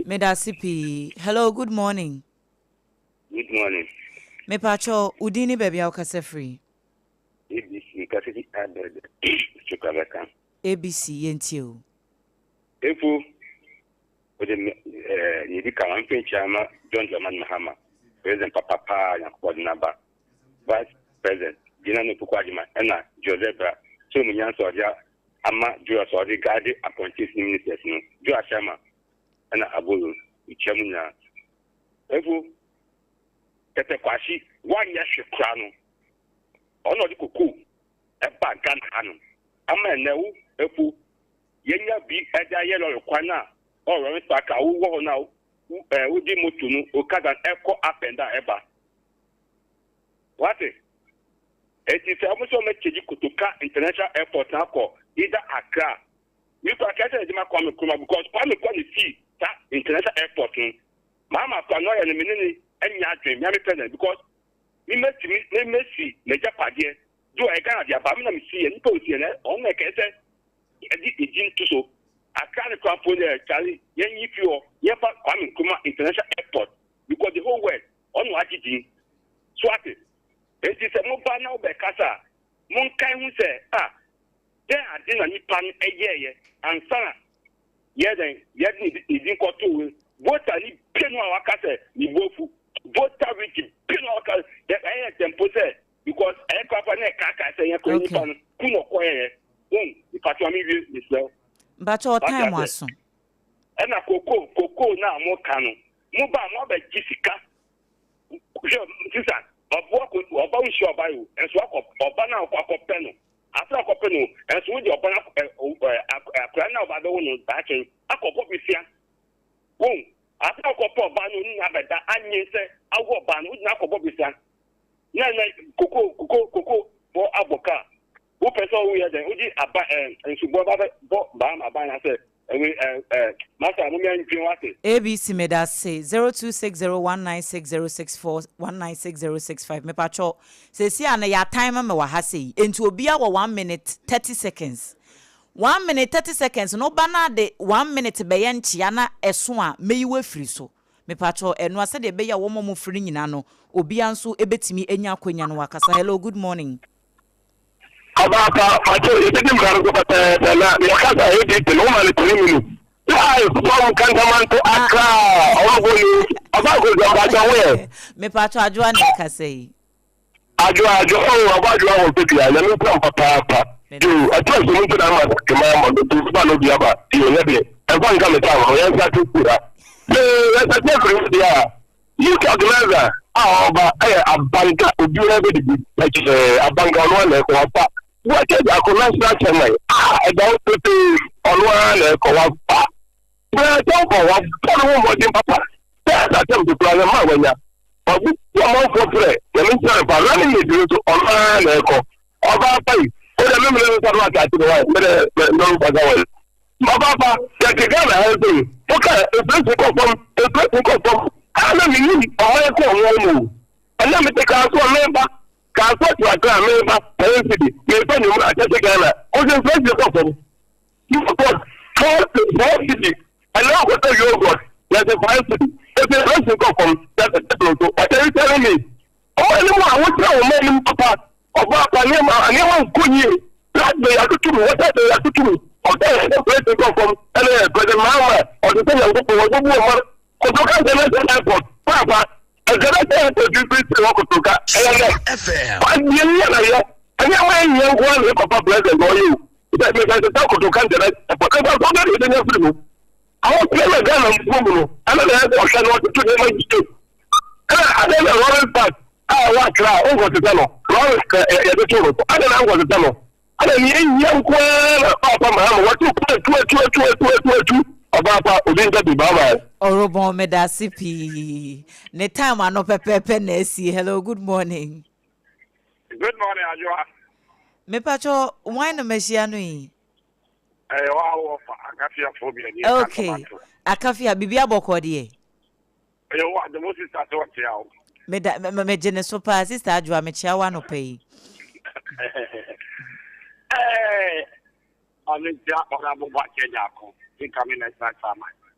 medasi pi. Hello, good morning. Good morning. Me pacho udini baby akase free. ABC kasi added chukabaka. ABC yentio. Efu ode ni di kawan chama John Zaman Mahama. President Papa ya coordinator. Vice President Dina no Pukwajima na Josebra. So munyanso oja ama Joa so de guide appointees ministers no. Joa Shama na Abulu ichamunya. Efu tete kwashi one year shkrano. Ono di kuku e ba Ghana anu ama newu efu yenya bi eja yelo kwana o ro ntaka wo na udi moto nu okada eko apenda eba wate eti se amuso mecheji kutuka international airport akọ ida Accra mi ko akete di ma kwa me kuma because kwa me kwa ni fi ta international airport mama kwa no ya ni menini enya adwen mi president because me Messi, Major Padie, do I can't have a see and post in it on the case. I did it to so. I can't come for the Charlie, yen if you are coming Kuma International Airport because the whole world on what it is. Swat it. It is a mobile now by Casa. Monkai who say, there are dinner Nipan a year and Sana. Yet it didn't go to what I need pen or Casa, Nibofu. Both which pinnacle that I had them possess because I company Kaka say, Kuno Koye, the Patwami is well. But your time was soon. And a cocoa now more canon. Muba Moba Jessica. Sister, of work with about your bio and swap of Obana or Peno. After a Copeno, and so with your Obana a plan of other owners batching, a couple of years. Boom. After a couple of banu nabeda anye se awo banu na ko bobisa na cocoa for aboka who person we are then uji aba and subo ba ma ba na say master mo me ndwin wate ABC meda say 0260196064 196065 me pacho say si ana ya time me wa ha say enti obi a 1 minute 30 seconds 1 minute 30 seconds no bana de 1 minute be ye nchia na eso a meyiwa firi so me pacho eno ase de be ya wo mo firi nyina no obi anso ebetimi enya akwanya no wakasa. Hello, good morning. Abaka fato yedi mgaru ko pata na yakasa yedi no mali 3 minutes ai ko kan kamanto aka ogoni abako zamba we me pato adwa na kasei adwa abadwa wo pekia ya me plan papa do atwa so mo na ma kema mo do ba no bia ba ti o yebe e kwa nga me ta ho ya sa tu kura le ta te kuru dia you calculator ba abanka odura be di abanka no na ko pa what is a national chairman about to on ko wa pa but don't go wa mo din papa that attempt to plan ma wanya obu mo for pray the minister ba running me to on ko oba pai o de me me ta ma ta ti wa me no ba ga wa baba ya ke ga na he okay if you come ana mi ni o ko mo ana mi te ka so member ka so ti atra member president me so ni mo atete Ghana o se president ko fo you got four city and now go to your god there's a five city if the president ko fo that's a different so what are you telling me o ni mo awon tra o me ni papa oba pa ni ma ani won ko ni that be ya tutu what are ya tutu o the president ko fo ele president Mahama o the thing go for go mo ko to kan the airport papa agara to do to FM. And you want papa president or you. That makes us talk to country. But I don't know. I want to play a gun on and I don't know what to do. I don't know Lawrence Park. I want to try over to tell Lawrence I don't know what to tell. I don't need young papa what to two. Ababa odinga di baba Orobon medasipi ne time ano pepepe na esi. Hello, good morning. Good morning Ajwa. Me pacho wine na machia no yi wa fa akafia phobia ni okay akafia bibia bokode wa the most sister to tia me jene so pa sister Ajwa me chia wa no pay alinja ora bo ba Kenya ko coming next time.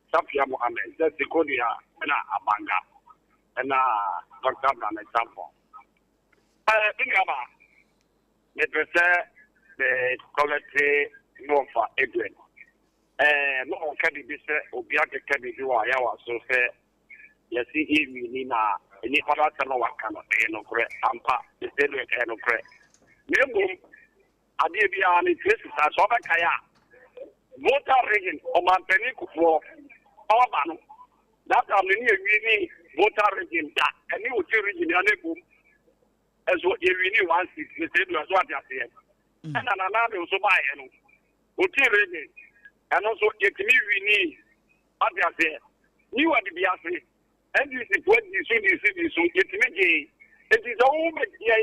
Sapia Mohammed, that's the Kodia, and Abanga, and Dr. Bran example. It was the quality more for Edwin. No, can be said, Obiaka can be do I was so fair. Yes, he Nina, any other what cannot be no correct, Ampa, the state with no correct. Name, I did be on the Christmas, I saw the Kaya. Voter rigging or Manteni for our man. That I'm in really voter rigging that and you would rigging your boom as what you really want to say as what you said. And another also buy and rigging and also it me we need what you said. You are the Biafra and this is what you see this so it me it is all yeah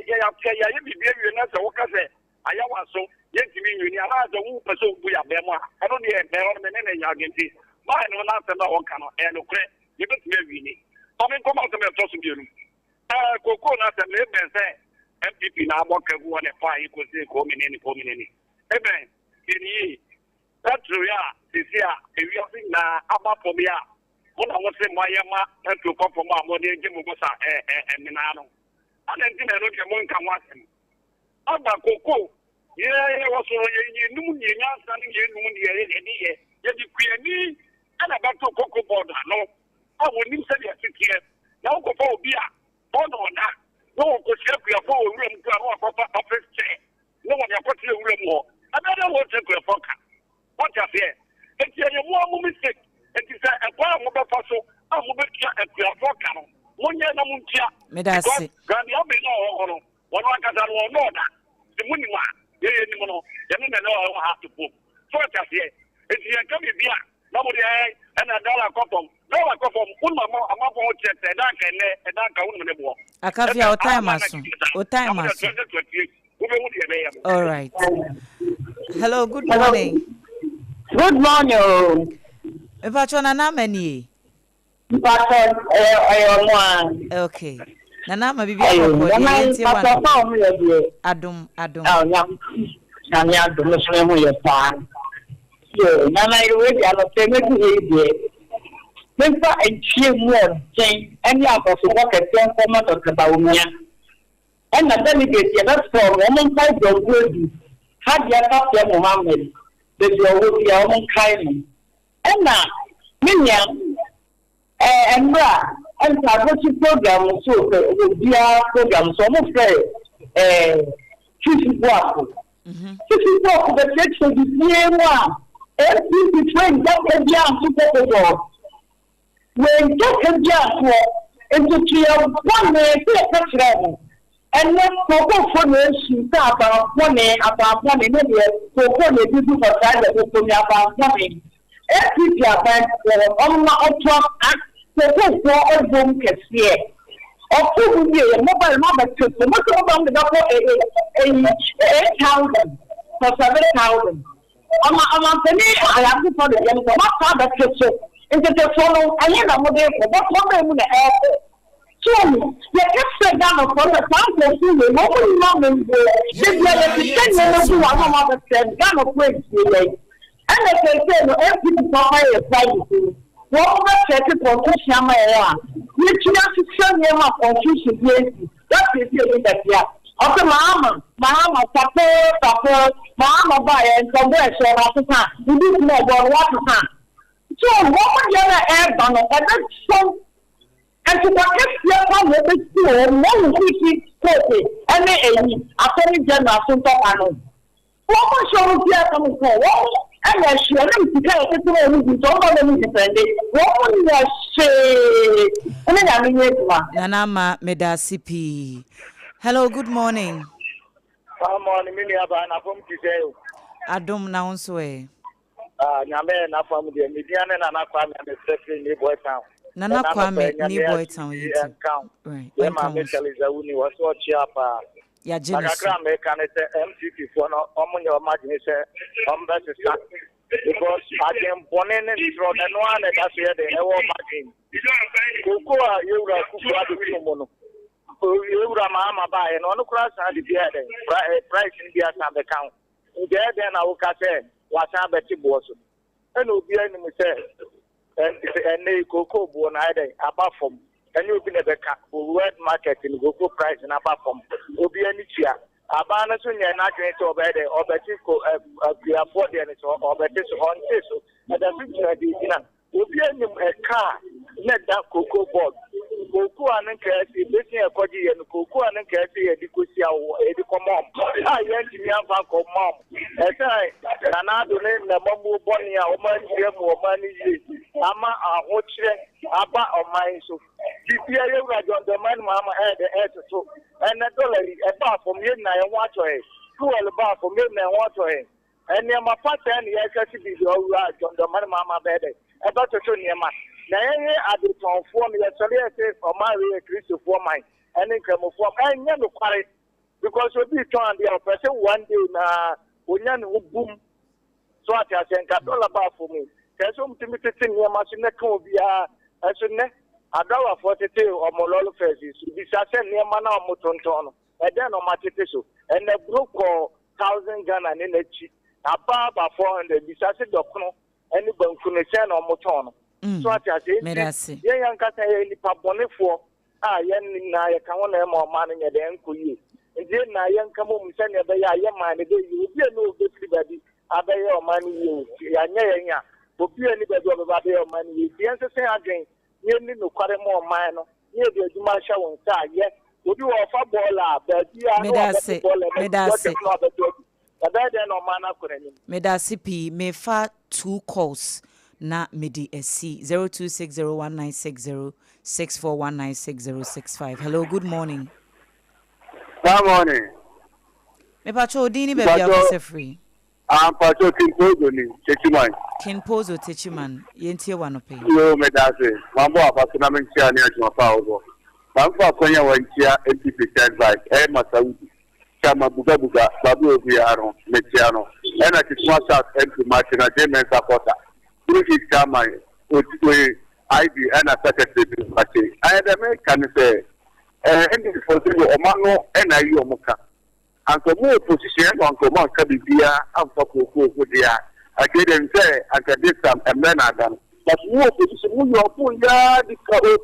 behavior not so say I was so yet me you are the person we are bema. I don't hear better than any agenti. Why no last and all can and okay, you bet me. Come out of the toss of you. Coco not a live and say MPP now walk a one and fire equals coming in. Amen. In ye. That's true, yeah. This year, if you think now about for me, what I was saying, my yama, and to come from my money, Jim Mugosa and Minano. I don't think I look at one can watch him. Aba Coco. Yeah, was you knew you now standing here, yet you queer me, and about to Coco border. No, I wouldn't say yes, here. Now go for beer, border on that. No one could help your phone room to our office chair. No one has put your room more. I don't know what's a good poker. What you say? It's a more mistake. It is a power mobile puzzle. I'm going to be a poker. 1 year, no muntia. Medasi. Granny, I'll be no. One one can know that. The money man. You know, have to book. So I say, it's a come here. Nobody and a dollar couple. No, I come from Unama, a map of check, and I can go on the board. Akafia o time aso. O time aso. All right. Hello, good morning. Good morning. If I turn an amany. Okay. Nana, my baby, Adam. Nana, you ready? I'm a famous lady. Member and cheer more, Jane, and you have to work at 10 format of the Baumia. And the delegate, that's for woman type of good. Had your top young Mohammed, that you will be your own kind. And now, Miniam, and Tagochi program, so will be our program, so I'm afraid, choosing waffle. Choosing waffle, the text of the same one. Every between Dr. John to go. When Dr. John into clear one way, and then Coco for me, about 1 day about 1 minute, Coco, they do for time to me about 1 minute. Every Japan, on my truck, Coco for all boom can see it. Or 2 years, mobile mother took the most of the doctor 8,000 for 7,000. I'm telling you, I have to put it in the father kitchen. Into the follow, I am a model for what woman in the air. So, the extra down of the time of the moment, the gun of ways. And as I said, every fire is private. What check it for Shama, which you have to send them up on Tuesday. That is the okay, Mama, Papa, Mama, buy and somewhere, so I we didn't know what. So, what would you have done? And that's so. And to what your family is doing, no weekly coffee, and Attorney General Sunto. What was your dear coming for? And I share them to tell you don't defend it. What would you say? I mean, Nanama Medasipi. Hello, good morning. Good morning, Miniaba, from Kiseo. Adam Nounsway. Nyame na from the Median and Anaquam and the Secretary Neighbor Town. Nana Kwame, Neighbor Town. Right. When my Michael is a winning was so cheap. Ya Genesis. Can say MCP for no your imagination because I can born in from the one that's where they have margin. Cocoa, you are Kuku. You are Mama by and on the cross and the price in the account. There then I will say, what's our Betty Bosso? And will be any mistake. And they cocoa born either above from. And you'll be the word market in cocoa price and above from. Will be any cheer. Abana soon you're not going to obey the Obetico, the affordance or Betis on this. And the future will be a car, let that cocoa board. Cocoa and Cassie, listening a Cody and Cocoa and Cassie, a Dicusia or a Decomom. I went to me up for mom. As I donate the Mambo Bonia or Manium or Mani, Ama, Abba or mine. So, this year you on the man, Mamma had the air to so, and a dollar apart from midnight and water, 2 about for midnight and water. And near my partner, yes, I should be all right on the man, Mamma bed. About to show near my. Now, I did transform your solicitor for my Christian for mine, and then come from I never quite because you'll be trying the person one day now, when you boom. So I think $1 about for me. There's some limited thing here, machine that can be as soon as $1.42 or more faces. This I send near Mana Motonton, and then on my tissue, and the broke 1,000 Ghana in the cheap. Above 400, this I said, any Bonkunation or Moton. So I say, young Cata, any Papone for yen I can want them more money at the uncle you. And then I young come home, send your bay, young man, you will no good liberty. I pay your money, you, Yanya, will be anybody about your money. The answer say again, you need to quite more minor. You do Dumasha on side, yes. Would you offer baller, but you are Medasipi, me fa 2 calls. Na medi SC 0260196064196065. Hello, good morning. Good morning. Me pacho dini baby after free. I'm pacho Kinpozo ni Techiman. Kinpozo Techiman. Yentie wanope. Yo medase. Mambo apaso na menchia ni ajuma pa obo. Mambo akonya wanchia MPP advice. Masaudi. chama buga babu obiaro metiano ena kiswasa entry match na James Akota three chama we IB ena secretary match I the me can say any for the omano ena yi omuka and so more position on command ka bibia after ko dia again them say akadisam emenadan but more position mu yo po ya di ka o ya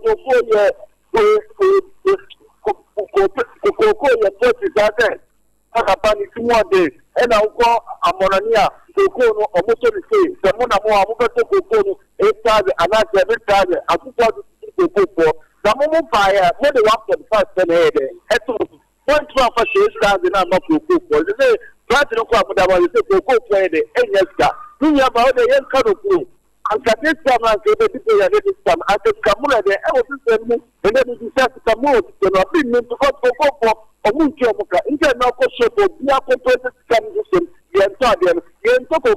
koko ya poti date aka ni tumode ena uko amonania koko no omoto ni se se mo na mo amubeto koko no etaze anase betaze akuko koko na mo fire mo de 1.5 ede eto point to afa se estaze na ma koko de plant no kwa muda ba se koko ede enyeska dunya ba o de yen kano anka this time anka the people ya this time anka kamula de e o system mu ene ni discuss kamo to no bin ni to ko omunki omuka inke na ko shoto bia ko to system system yen to ko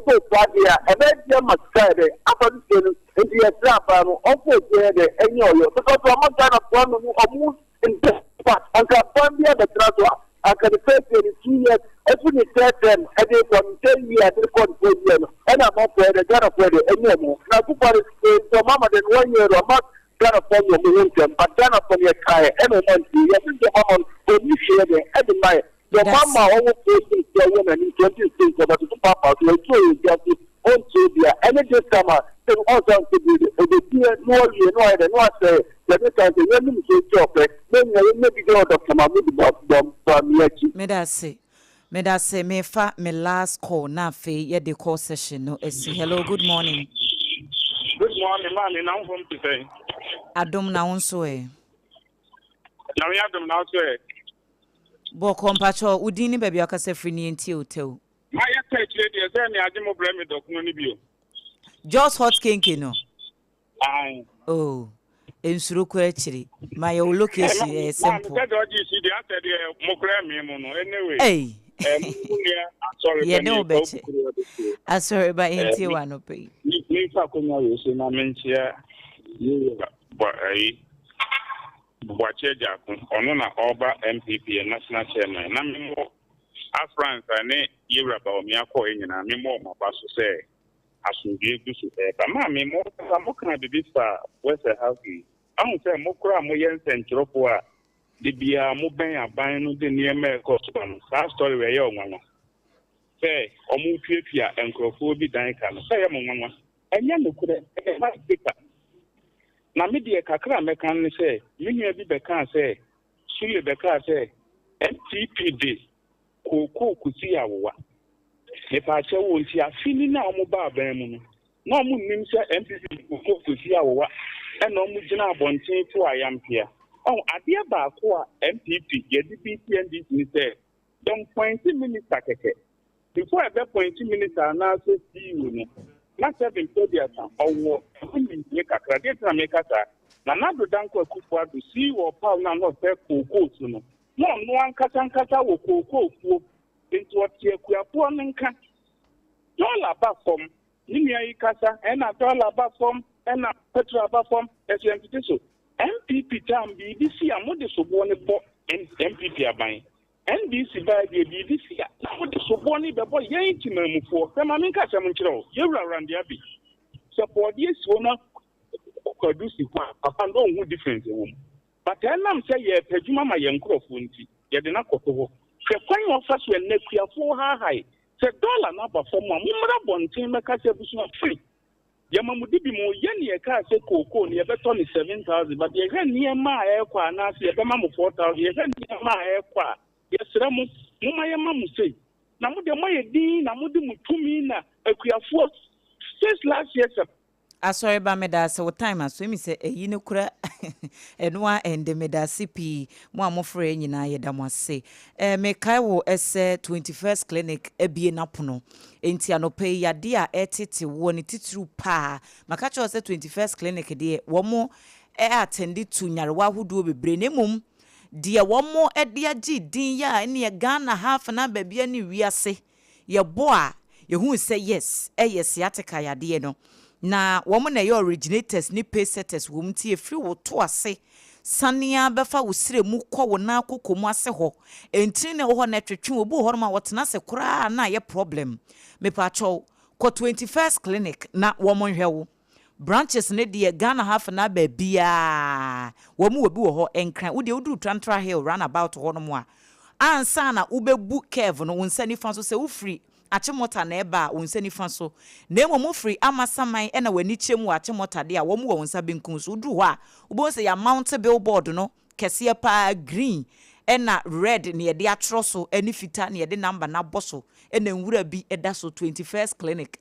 dia ene dia makade apa this ni dia trapa no ofo de enyo yo to ko mo gana plano no omu in part anka pambia de trato anka the first 2 years every certain ade from 10 years to kon year and I'm up for the Ghana for the enemy. Now, to mama then 1 year or not Ghana for your million, but Ghana for your car, and I think the amount for you share the every night. Your mama always says the woman in 26 about the papa to enjoy just on to the energy summer. Then also to be the year, no, you know, I don't know, say, let me tell you, let me say, then maybe go to come up with them from me. Me da say me fa me last call na fe ye the call session no esi. Hello, good morning. Good morning, man. Now from today. Adom na unso e. Na we adom na so e. Bo kompacho udini baby akase free ni enti hotel. My church lady say me adimo blame dokuno ni bio. Just hot kinky no. Aye. Oh. Ensuru ko achiri. My location simple. Man, said you the answer the mokra me mo no anyway. Hey. Sorry, yeah, no better. Sorry, but ain't you one pay. Me fa konya we say na menchia you but Bwacheja ono na oba MPP national chairman na me mo afrance ane yewra ba o me akọ enyina me mo ma ba so say asundie gu so ba ma me mo kan bibi fa west house ahun say mo kura mo yen sentrofo a de bia mo ben aban no de niema e ko so no sa story we ye onwanwa say omo tuatua enkrofo bi dan ka no say mo nwanwa enya no kure e ma dika na me de kakra me kan ni say me nua bi be kan say sule be kan say NTPD koko kusi awowa e pa che wo nti afini na omo ba aban mu no na omo nim say NTPD koko kusi awowa e na omo gina abonten to ayampia oh ade ba ko a MPP ye di PND ni say don point minister keke before e be point minister na so CEO no na 7 podium owo ni ye kakra de tra me kasa na nado danko akufu ado CEO Paul na no pe koko so no no ankata wo koko fuo into otie kuapo nka dollar ba from ni yi kasa e na dollar ba from e na petrol ba from SMPT so MPP tam BBC amode sobo ne bo MPP aban NDC ba de BBC amode sobo ne be bo yen timamufo se ma menka se mo nkire o yewura rande abi support yes wona produce kwa papa ndo hu difference wo but enam say ye pejuma ma ye nkrofo nti ye de na koto ho se kwan ofa so en nakuafo ha hai se dollar na ba fo mo mumra bonten meka se busu free Yamamudi bi mo yen ye ka se koko ni ye beto ni 7,000 but ye hwe niema a ekwa na se ye be ma mo 4,000 ye hwe niema a ekwa ye sere mo ma ye ma mo sei na mo de mo ye din na mo de mutumi na akuafo since last year Sorry ba me da se time aso mi se eyi ne kura eno a ende me da CP mo amofre nyina ye da mo ase me kai wo ese 21st clinic ebie napono enti anope yade a etete wo ne titru pa maka cho se 21st clinic de wo mo attend to nyarewa hodo bebre ne mum de wo mo de agi din ya ne Ghana half na babia ne wiase ye bo a ye hu se yes yes yatika yade no na woman na your originators ni pay setters wom tie free wo to ase sania befa wo sire mu kɔ wo na akoko mu ase ho entini ne wo ho na twetwe obi ho ma wotena se kura na ye problem me pa cho ko 21st clinic na wo monhwe wo branches ne de Ghana half na ba bia wo mu obi wo ho enkran wo de udu Tantra Hill roundabout ho no mu a ansa na ubebu curve no wonsani fa so se wo free achimota na eba wonsani fa so na emo free amasaman e na wani chemu achimota de a wo mu wo wonsa benkun so udu ho a wo se ya mount billboard no kese pa green e na red ne de atro so ani fita ne de number na boso e na nwura bi eda so 21st clinic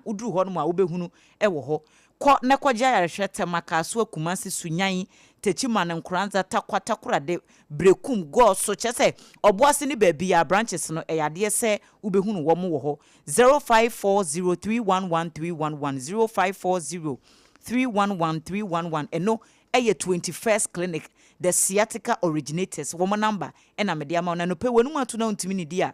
udu ho no mu a wo behunu e wo ho ko ne koja ya hwete maka so akumasi sunyan techima ne nkranza takwatakura de brekum go so chese oboase ni baby ya branches no eyade se ubehunu wo mo wo ho 0540311311 0540311311 eno eye 21st clinic the sciatica originators wo mo number ena mediama na no pe wonu atu na ntimi ni dia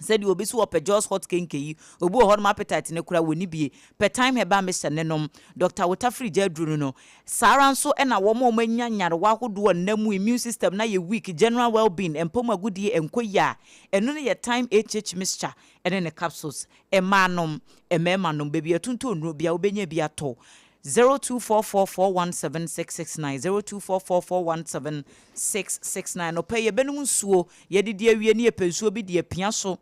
said you be so up just hot kenke obu ho no appetite ne kura woni bie per time he ba Mr. Nenom Dr. Wotafri Jadru no sara nso e na wo mo manya nyare wa hodo namu immune system na ye weak general well-being empoma gudie enkoya eno ne ye time mixture ene ne capsules e manom e memanom baby atunto nro bia obenya bia to 0244417669 0244417669 no pay ye benum nsuo ye didi awie ne ye pensuo bi de apia so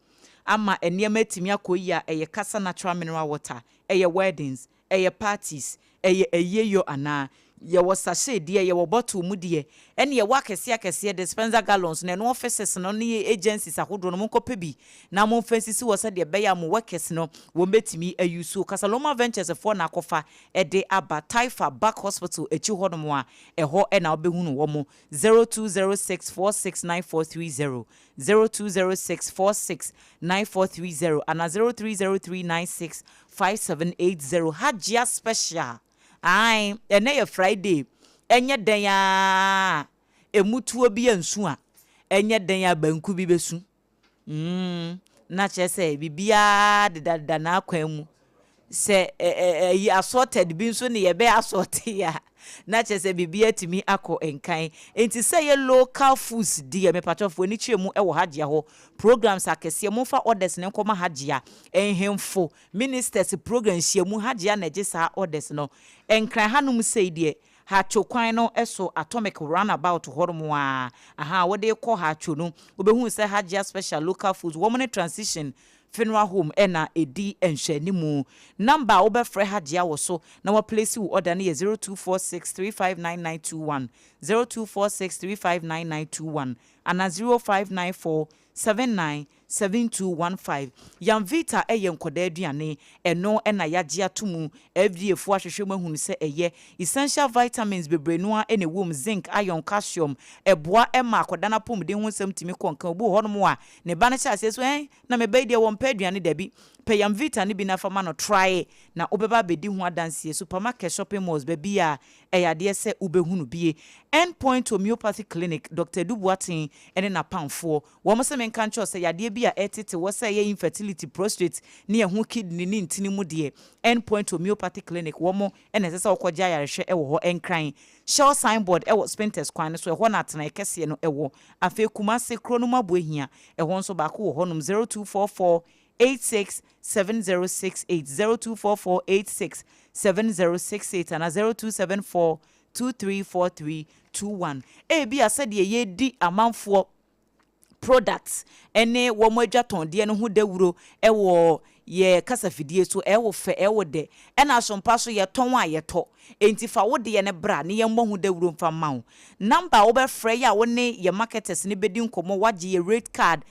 ama enema timi akoyi a eye kasa natural mineral water eye weddings eye parties eye eyeyo ana ye wasashe die ye wo bottle mu die ene ye wakese dispenser gallons na no offices no ne agencies ahodo no monkope bi na mon fansisi wo se de be ya mo workers no wo betimi ayusu Kasaloma Ventures for na kofa ede aba Taifa Back Hospital echi hodo mo a eho e na obehunu wo mo 0206469430 0206469430 ana 0303965780 Hajia special ai ene ye Friday enye den ya emutuo bi ansu a enye den ya banku bi besu na chese bibia de na akwan mu se yi assorted bi nso ne ye be assorted ya na chese bibia timi akọ enkan enti se ye local foods di me patofo ni chiemu e wo hagea ho programs akese mo fa orders ne nkoma hagea enhemfo ministers program chiemu hagea na gisa orders no enkran hanum sei die ha chokwan no eso atomic runabout hormwa wo de ko ha cho no obehu se hagea special local foods woman transition funeral home ena edi enhwanimu number obefre hagea wo so na wa place wo order na 0246359921 0246359921 ana 0594797215 Yamvita eye nkoda aduane eno ena yagea tomu FDA fu ahwehwemu ahunu se eye essential vitamins bebrenu a ene wom zinc iron calcium eboa ema akoda na pomde hu nsam timi konkan obu hono a ne ba na cha seso na me baide wo mpa aduane dabi pe Yamvita ne bi na fama no try na obeba bedi hu adansie supermarket shopping malls baby a eyade se ubehunu bie Endpoint Homeopathy Clinic Dr. Dubuatin ene na pamfo wo mo se men kan cho se yade bi a etete wo se ye infertility prostate ne ho kidney ni ntini mu de Endpoint Homeopathy Clinic wo mo ene se okogya yarehwe e wo ho enkran show signboard e wo Spinters kwan so e ho na atena ekese no e wo afi Kumase krono mabohia e ho nso ba ko wo honum 0244 867068 0244867068 and 0274234321 bi asede ye di amanfo products ene wo mo adwaton de no ho dawuro e wo ye kasafidie so e wo fe e wo de ena asompa so ye ton a ye to enti fa wo de ye ne bra ne ye mo ho dawuro mfa mawo number wo be frɛ ya wo ne ye marketers ne bedi nkomo wage ye rate card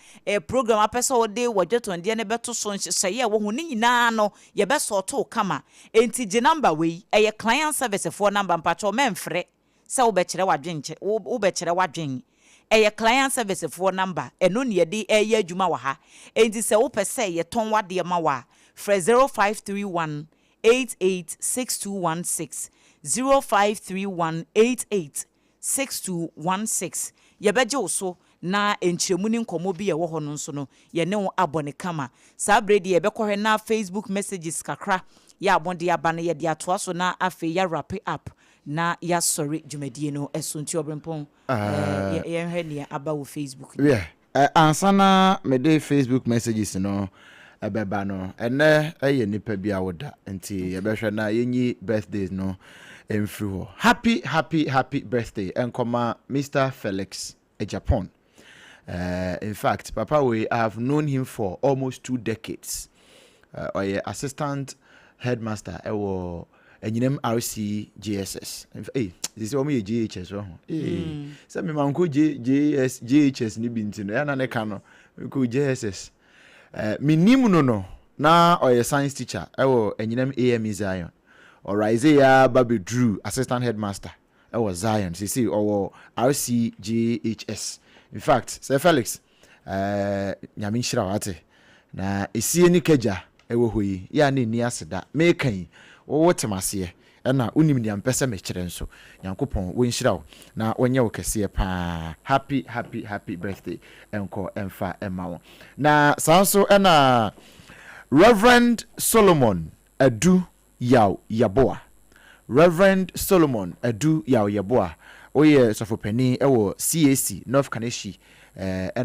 program apesa wo de wadwaton de ne beto so nhye ye wo ho ne nyina no ye be so to kama enti je number we ye client service for number mpacho memfrɛ se wo be kire wadwenche wo be kire wadwen eye client service for number eno ne yede eye adwuma wa ha enti se wo pese ye ton wade ma wa fra 0531 886216 0531886216 ye beje wo so na enchiremu ni nkomo bi ye wo ho no nso no ye ne wo abone kama sa bredi ye bekohwe na Facebook messages kakra ya abonde aba na ye de atoa so na afi ya wrap up na ya sorry dwumadie no eso nti obrempon ye hwe ne aba wo Facebook yeah ansana me dey Facebook messages no ebeba no ene eye nipa bia woda nti ye behwe na yenyi birthdays no emfiri ho happy birthday enkoma Mr. Felix Japan. In fact, Papa, we have known him for almost 2 decades. Or assistant headmaster, and RC JSS. Hey, this is only JHS. Some man go JHS ni binti no. Yana ne kano. Go JSS. Minimu no. Na or science teacher. And AME Zion. Or Isaiah Baby Drew, assistant headmaster. Zion. See, or RCJHS. In fact, Sir Felix, nyamin shira wate na esie ni keja ewo hoyi ya ne ni aseda mekan wo temase na unim ni ampese me kire nso yankopon wo nshira na wonye wo kese pa happy birthday enko emfa emawo na sanso na Reverend Solomon Adu Yaboa Reverend Solomon Adu Yaboa oye sofopani ewo CAC North Kaneshi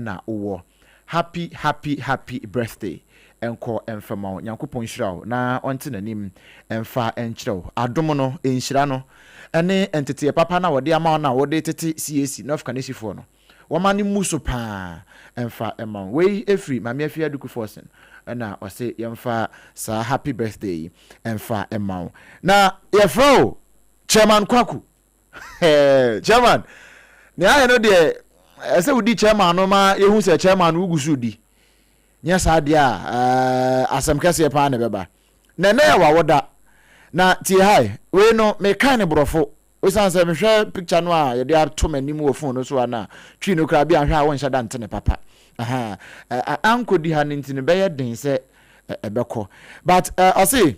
na owo happy birthday enko emfama nyankopon hyirawo na onte nanim emfa enkyirawo adom no enhyira no ene entete papa na wode ama na wode tete CAC North Kaneshi fo no womani muso pa emfa ema we efri mame afia duku forsen na wase yemfa sa happy birthday emfa ema na yefro chairman Kwaku chairman na no de ese udi chairman no ma yehu se chairman ugusu di nya sa de asem kase pa na beba na na ya woda na ti hai we no me kan ne brofo we san se me hwe picture no a ye de ato manim wo phone no so na twi no kra bi ahwe a won hya da ntene papa anko di ha ntene be ye den se ebeko but I say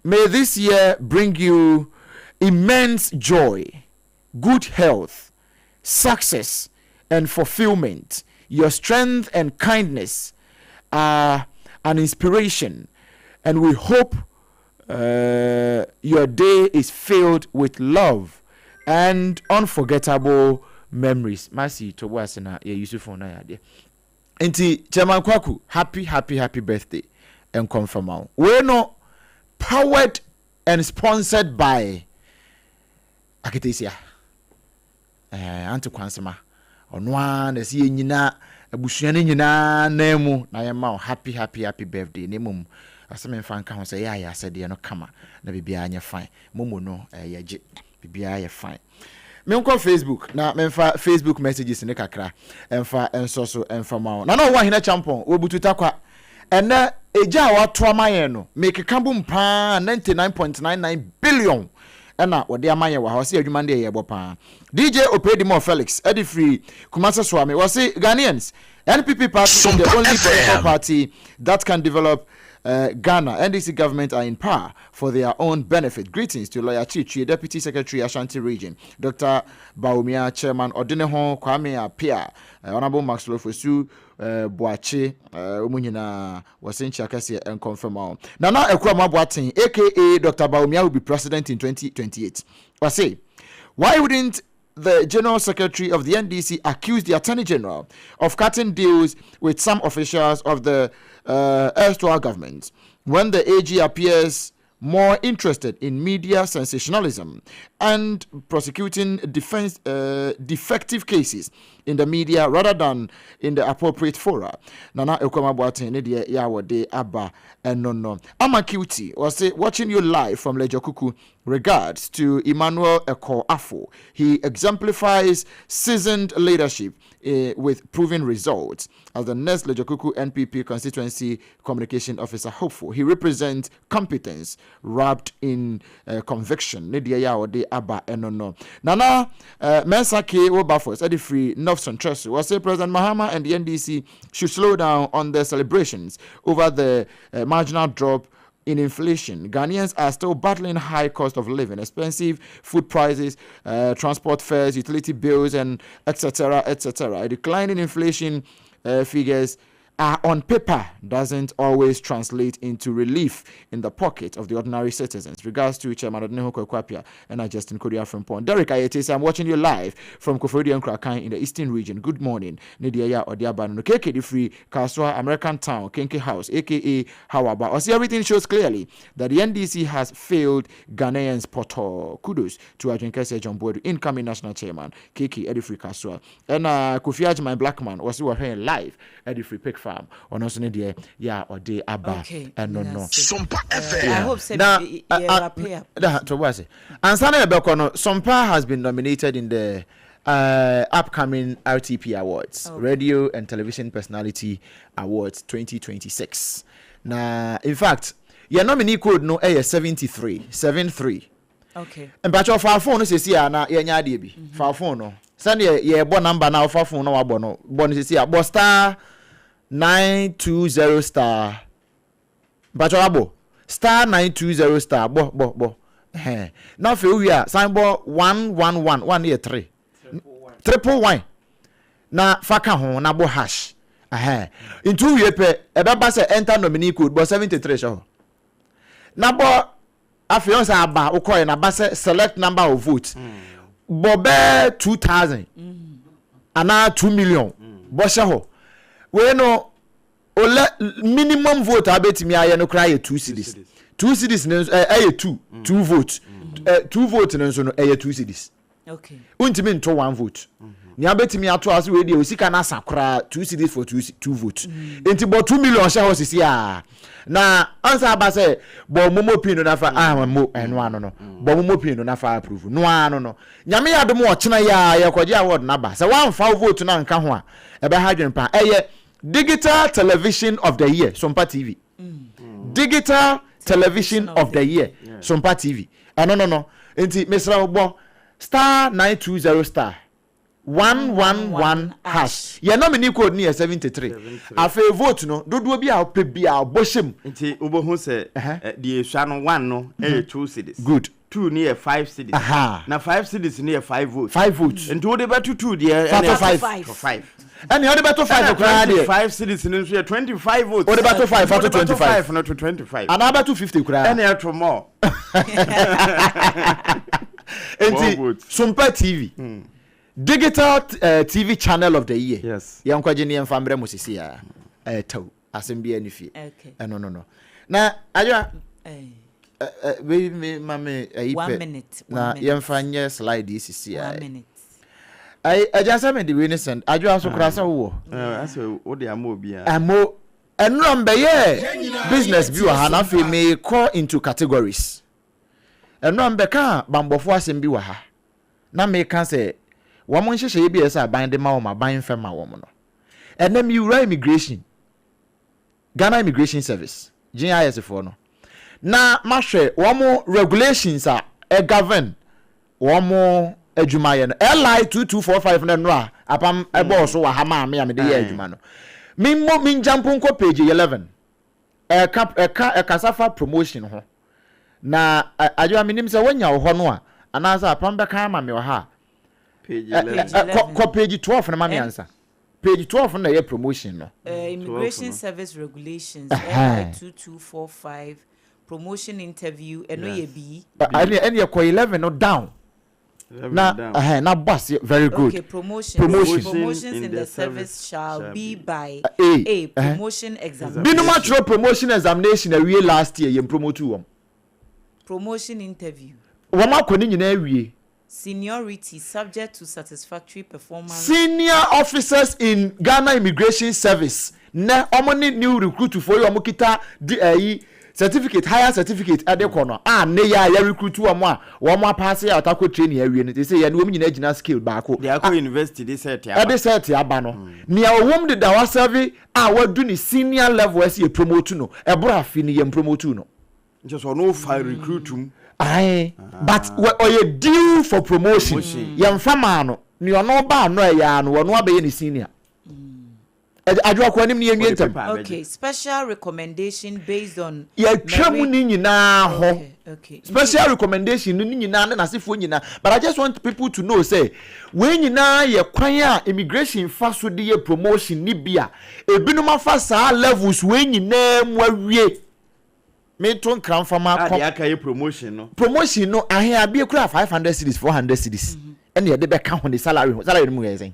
may this year bring you immense joy, good health, success, and fulfillment. Your strength and kindness are an inspiration, and we hope your day is filled with love and unforgettable memories. Mercy to was na ye Yusuf na ya. Enti Chairman Kwaku, happy birthday and confirm. We no powered and sponsored by Akitesia anti kwansema onwa na si nyina abusuane nyina na mu na yema happy birthday ne mum aseme mfa nka ho se ya asede no kama na bibia anya fine momo no yaje bibia ya fine me nko Facebook na memfa Facebook messages ne kakra emfa enso emfa ma na wa hina champion obututa kwa ene eja wato amaye no make kambum pa 99.99 billion ena wode amaye wa hose adwuma de ye bopa DJ Opedimo Felix Edifree Kumasa Swami was say Ghanaians NPP party is the only political party that can develop Ghana. NDC government are in power for their own benefit. Greetings to Lawyer Chichi, Deputy Secretary Ashanti Region, Dr. Baumia, Chairman Odineho Kwame Apia, Honorable Max Lofosu Boache, Umunyina Wasenchi Akasi and confirm all. Nana Ekwama Boating, aka Dr. Baumia, will be president in 2028. I say, why wouldn't the General Secretary of the NDC accuse the Attorney General of cutting deals with some officials of the erstwhile government when the AG appears more interested in media sensationalism and prosecuting defective cases in the media rather than in the appropriate fora? Nana Ekoma Boateng ne de ya wode aba enono. Amakiuti was watching you live from Lejokuku. Regards to Emmanuel Eko Afo. He exemplifies seasoned leadership with proven results as the next Lejokuku NPP constituency communication officer hopeful. He represents competence wrapped in conviction. Nidia Yawode Aba Enono. Nana Mensake Wobafos Edifree North Centresu was say President Mahama and the NDC should slow down on their celebrations over the marginal drop in inflation. Ghanaians are still battling high cost of living, expensive food prices, transport fares, utility bills, and etc. A decline in inflation figures on paper doesn't always translate into relief in the pocket of the ordinary citizens. Regards to Chairman Odneho Kwakwapia and Justin Kodia from Pond. Derek Ayete, I'm watching you live from Koforidian Krakan in the Eastern Region. Good morning. Nidia Odiabano. KK the Free, Kaswa, American Town, Kenke House, aka Hawaba. Or see, everything shows clearly that the NDC has failed Ghanaians Poto. Kudos to Ajinkese John Boyd, incoming national chairman, KK Eddie Free Kaswa. And Kofi Ajman Blackman was here live at the Free Pick Farm on also the or day Abba and no SOMPA FM. I hope so. That was it. And Sana Bekono, SOMPA has been nominated in the upcoming RTP Awards, Radio and Television Personality Awards 2026. Now, in fact, your nominee code no a 73. Okay. And but your phone is here na yenya debi. Phone no. Send ye bo number now phone no abono. Bon is here. Bo star 920 star. But your abo star 920 star. Bo. Now for we are sign bo 111 1 year 3. Triple wine. Na faka ho na bo hash. In 2 year pe ebeba say enter nominee code bo 73 show. Na bo afiance aba ukoye na ba say select number of votes. Bobe 2000. Ana 2 million. Bo she ho. We no ole minimum vote abetimi aye no cry 2 cedis. 2 cedis no 2 votes. 2 votes no so no 2 cedis. Okay. Untimi nto 1 vote. Ni abetimi ato ase we dey osika na sakra 2 cedis for 2 votes. Enti bo 2 million she ho sisi a. Na answer aba say bo momo pin no na fa mo eno ano no. Bo momo pin no na fa approve. No ano no. Nyame yadom o chena ya yakwaje award na ba. Say one fa vote na nka ho a ebe ha dwen pa. Digital Television of the Year, SOMPA TV. Digital Television of the Year, SOMPA TV. No. Enti Mr. Obo star 920 star 111 hash. Your nominee code near 73. Afa vote no dodo bi a pe bi a boshem. Enti obo hu se the shano 1 no 2 cedis. Good. 2 near 5 cedis. Na 5 cedis near 5 votes. 5 votes. Enti wo de beto 2 there 5. And the other battle 5 5 cedis in 25 votes. What about 5 to 25? Not to 25. And about 250 cry. And there more. Enti SOMPA TV. Digital TV channel of the year. Yes. Yankwaje ni mfambre musisi ya taw asembia ni fie. Okay. No. Na ayo we mame 1 minute. Na yemfanye slide isisi ya. 1 minute. I just am the Winnison. I just also cross over. That's what they are more beer. And number business viewer Hanafi may call into categories. And number can Bambo Force and Biwaha. Now may can say, woman she be as I bind the mama buying from my woman. And then you write immigration. Ghana Immigration Service. GIS for no. Now, Mashe, one more regulations are govern. One more. Ejumaye no LI 2245 na no apam ebo so wa ha ma me de ye ejuma no min jump nko page 11 kasafa promotion ho na ajo aminim se wonya wo ho no a anasa apam be kan ma me wo ha page 11 ko page 12 na ma me answer page 12 na ye promotion no immigration service regulations LI 2245 promotion interview eno ye bi any ye ko 11 no down. Na boss very good. Okay, promotions in the service shall be by a promotion examination. Be no much promotion examination a we last year you promote you. Promotion interview. Wama koni nyina awie. Seniority subject to satisfactory performance. Senior officers in Ghana Immigration Service. Na omoni new recruit for you omokita certificate higher certificate adekono ne ya recruit wo mo pass ya atako training awie no they say ya no nyina gina skill baako they are university they set aba no nia owom de da wa serve wadu ni senior level as ye promote no ebra afi ni ye promote no just no file recruit but oye due for promotion ye mfama no ni ono ba no ya no wono abaye ni senior adwa kwa nim ne yentam okay special recommendation based on ya twam ni nyina ho okay special recommendation ni nyina na nasefo nyina but I just want people to know say we nyina ye kwan a immigration fa so de ye promotion ni bia ebinom afa saa levels we nyina mu awie me ton kran fama ko aka ye promotion no ahe abie kura 500 cedis 400 cedis ene ye de be ka ho ni salary no mu yezen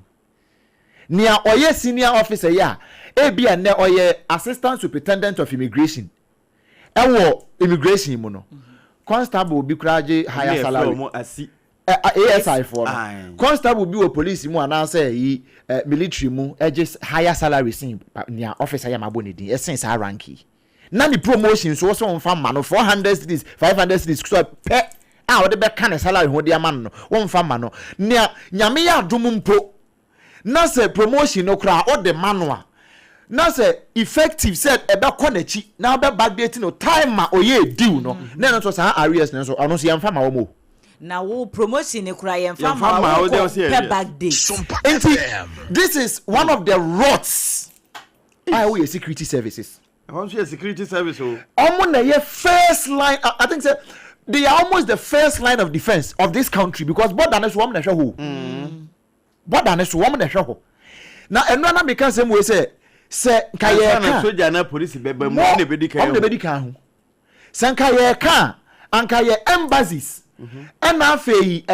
nia oye senior officer ya ebia ne oye assistant superintendent of immigration ewo immigration mu no constable bi kuraje higher salary ASI for constable bi wo police mu ananse yi military mu eje higher salary sin nia officer ya mabo ne din esen sa ranki na ni promotion so so mfa ma no 400 cedis 500 cedis so pe a wo de be kan salary ho de ama no wo mfa ma no nia nyame ya adom mpo na say promotion no kra o de manual na say effective said ebe konachi na be backdate no time ma oye deal no na no so sa areas no so ono so yamfa ma wo mo na wo promotion ne kra yamfa ma wo pe backdate this is one of the rots we security services security service na ye first line I think say they are almost the first line of defense of this country because border na so woman na hwe ho border na so woman na hwe ho na eno na make say we say nkaye ka soldier na police beba mu na bedi kan ho se nkaye ka ankaye embassies and afei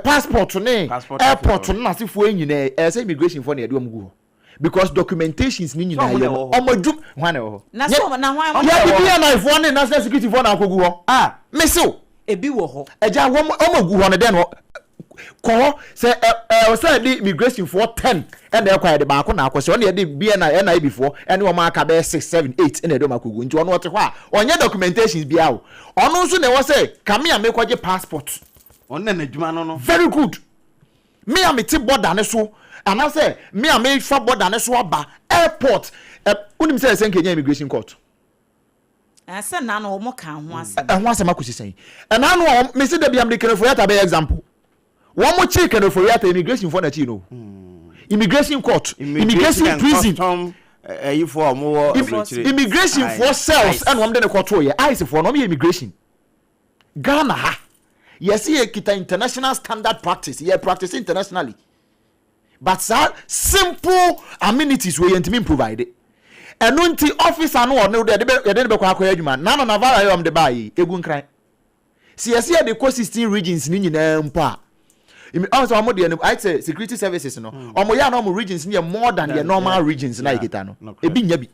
passport ne airport na sefo nyina say immigration for na yede omgu because documentations ni nyina ye omodum hwane ho na so na hwan ya bibia na ifo ne national security for na akogu ho meso ebi wo ho eja omogu ho ne den ho ko say say the immigration for 10 and they acquire the back na akwose on the BNI before and wo ma aka be 6 7 8 and they makogu nti ono ote ho a onye documentations bia o ono nso ne wo say come here make kwaje passport on na adwuma no very good me am ti border ne so and I say me am me fa border ne so aba airport unim say Kenya immigration court asa na no mo kan ho asa ho asa makosi sen and na me say da bia me kere for yata be example one more chicken for yata immigration for na chi no immigration court immigration prison for more immigration for cells and one dey court here ice for no me immigration Ghana ha yes here kita international standard practice here practice internationally but simple amenities we yentimi provide and unti officer no no dey be kwa adwuma na no navala yo am de bayi egu nkran see yes here the coast 16 regions ni nyina mpa also amo de I say security services no omo ya no mo regions ni more than the normal regions na ikita no ebi nya bi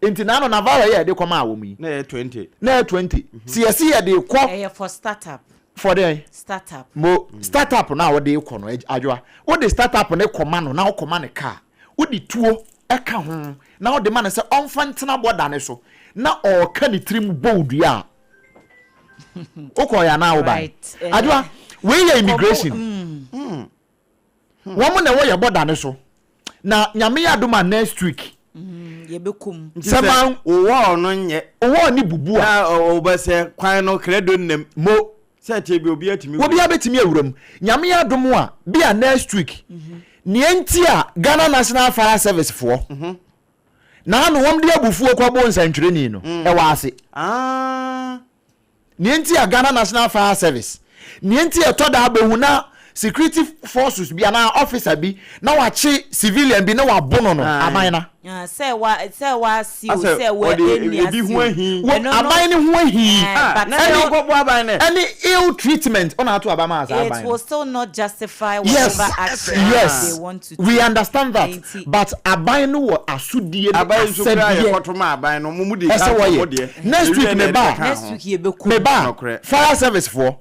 enti na no navala here de koma awo mu na 20 see yes here de kwa for startup for the startup mo startup na wo de ko no adwa wo de startup ne koma no na wo koma ne car wo di tuo eka ho na wo de man say onfantena border ne so na o ka ni trim bold ya o ko ya na wo ba adwa we ya immigration wo mo na wo ya border ne so na nyame ya doma next week ye bekum sama wo no nye wo ni bubu a o ba se kwan no credo nem mo se tie bi obi atimi obi abetimi awuram nyame ya dom a bia next week nienti a Ghana National Fire Service for na no wom de abufuo kwa bo nsantwireni no e wa ase nienti a Ghana National Fire Service nienti e to da abehu na security forces bi na officer bi na wachi civilian bi na wabono no aban na say wa si o say wa eni bi hu ahi aban ni hu ahi na yo go bo aban na any ill treatment on ato abama as aban it will still not justify whatever action they want to we understand that but aban no wo asudie aban so kra ye kotoma aban no mu di ka mo de next week ye be me ba fire service for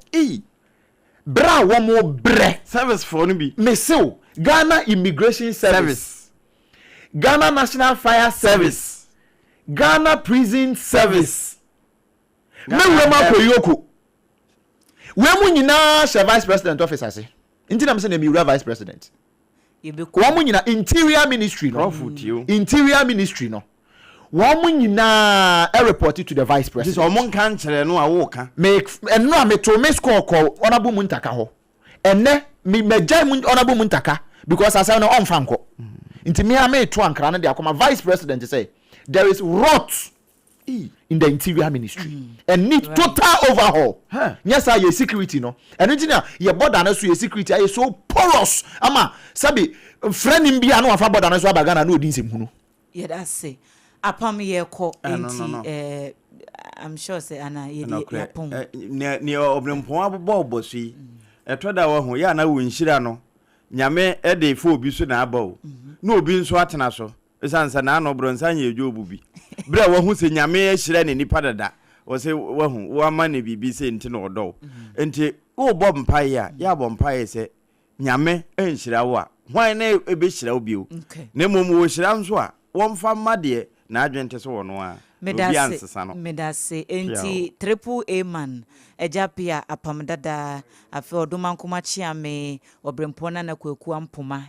bra wo mo bre service for no bi mesew Ghana Immigration Service Ghana National Fire Service Ghana Prison Service me we ma koyoko we mu nyina she vice president office ase nti na me say na mi wura vice president ye be ko mu nyina interior ministry no interior ministry no wo mu nyina report to the vice president so mo nkan kire no awo ka make eno a me to me score call honorable muntaka ho enne me megya honorable muntaka because asa no on fanko Inti me ame to ankara no de akoma vice president say there is rot in the interior ministry and need total overhaul. Yes, I your security no. And engineer your border no so your security are so porous. Ama sabi friend him bia no afa border no so abagana no odin sem hunu. Yeah, that's say. Apam ye ko enti I'm sure say ana ye yapon. Ni obrempon abobɔ obosi. Etoda wo ho ya na wo nhira no. Nyame e de fo obi so na aba o. Na obi nso atena so. Esansa na no bronsa nya edwo obubi. Bra wo hu se nyame ahira ne nipa dada. Wo se wo hu wo ama ne bibi se nti no odo. Enti wo bɔ mpae a ya bɔ mpae se nyame enhira wo a. Hwan na ebe hira wo bi o. Na mom wo hira nso a wo mfa made na adwente so wo no a. Medase enti triple A man ejapia apam dada afi odoma nkoma chiame obrempona na kwaku ampoma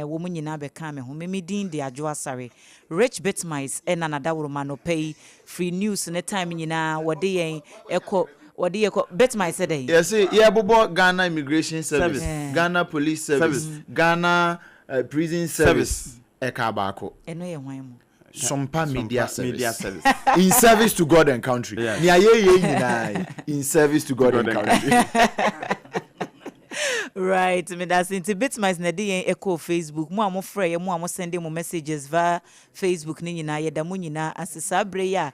wo mu nyina be ka me ho memidin de ADWOA ASARE rich BITMISE na nadawro manopay free news ne time nyina wode yen eko BITMISE dey yes yeah bobo Ghana immigration service Ghana police service Ghana prison service ekabako eno ye hwan mu SOMPA media service. In service to God and country. In service to God and country. Right, me that's into BITMISE na dey echo Facebook. Mo amo frɛ mo amo send mo messages via Facebook ni nyina ye da mo nyina asesa bre ya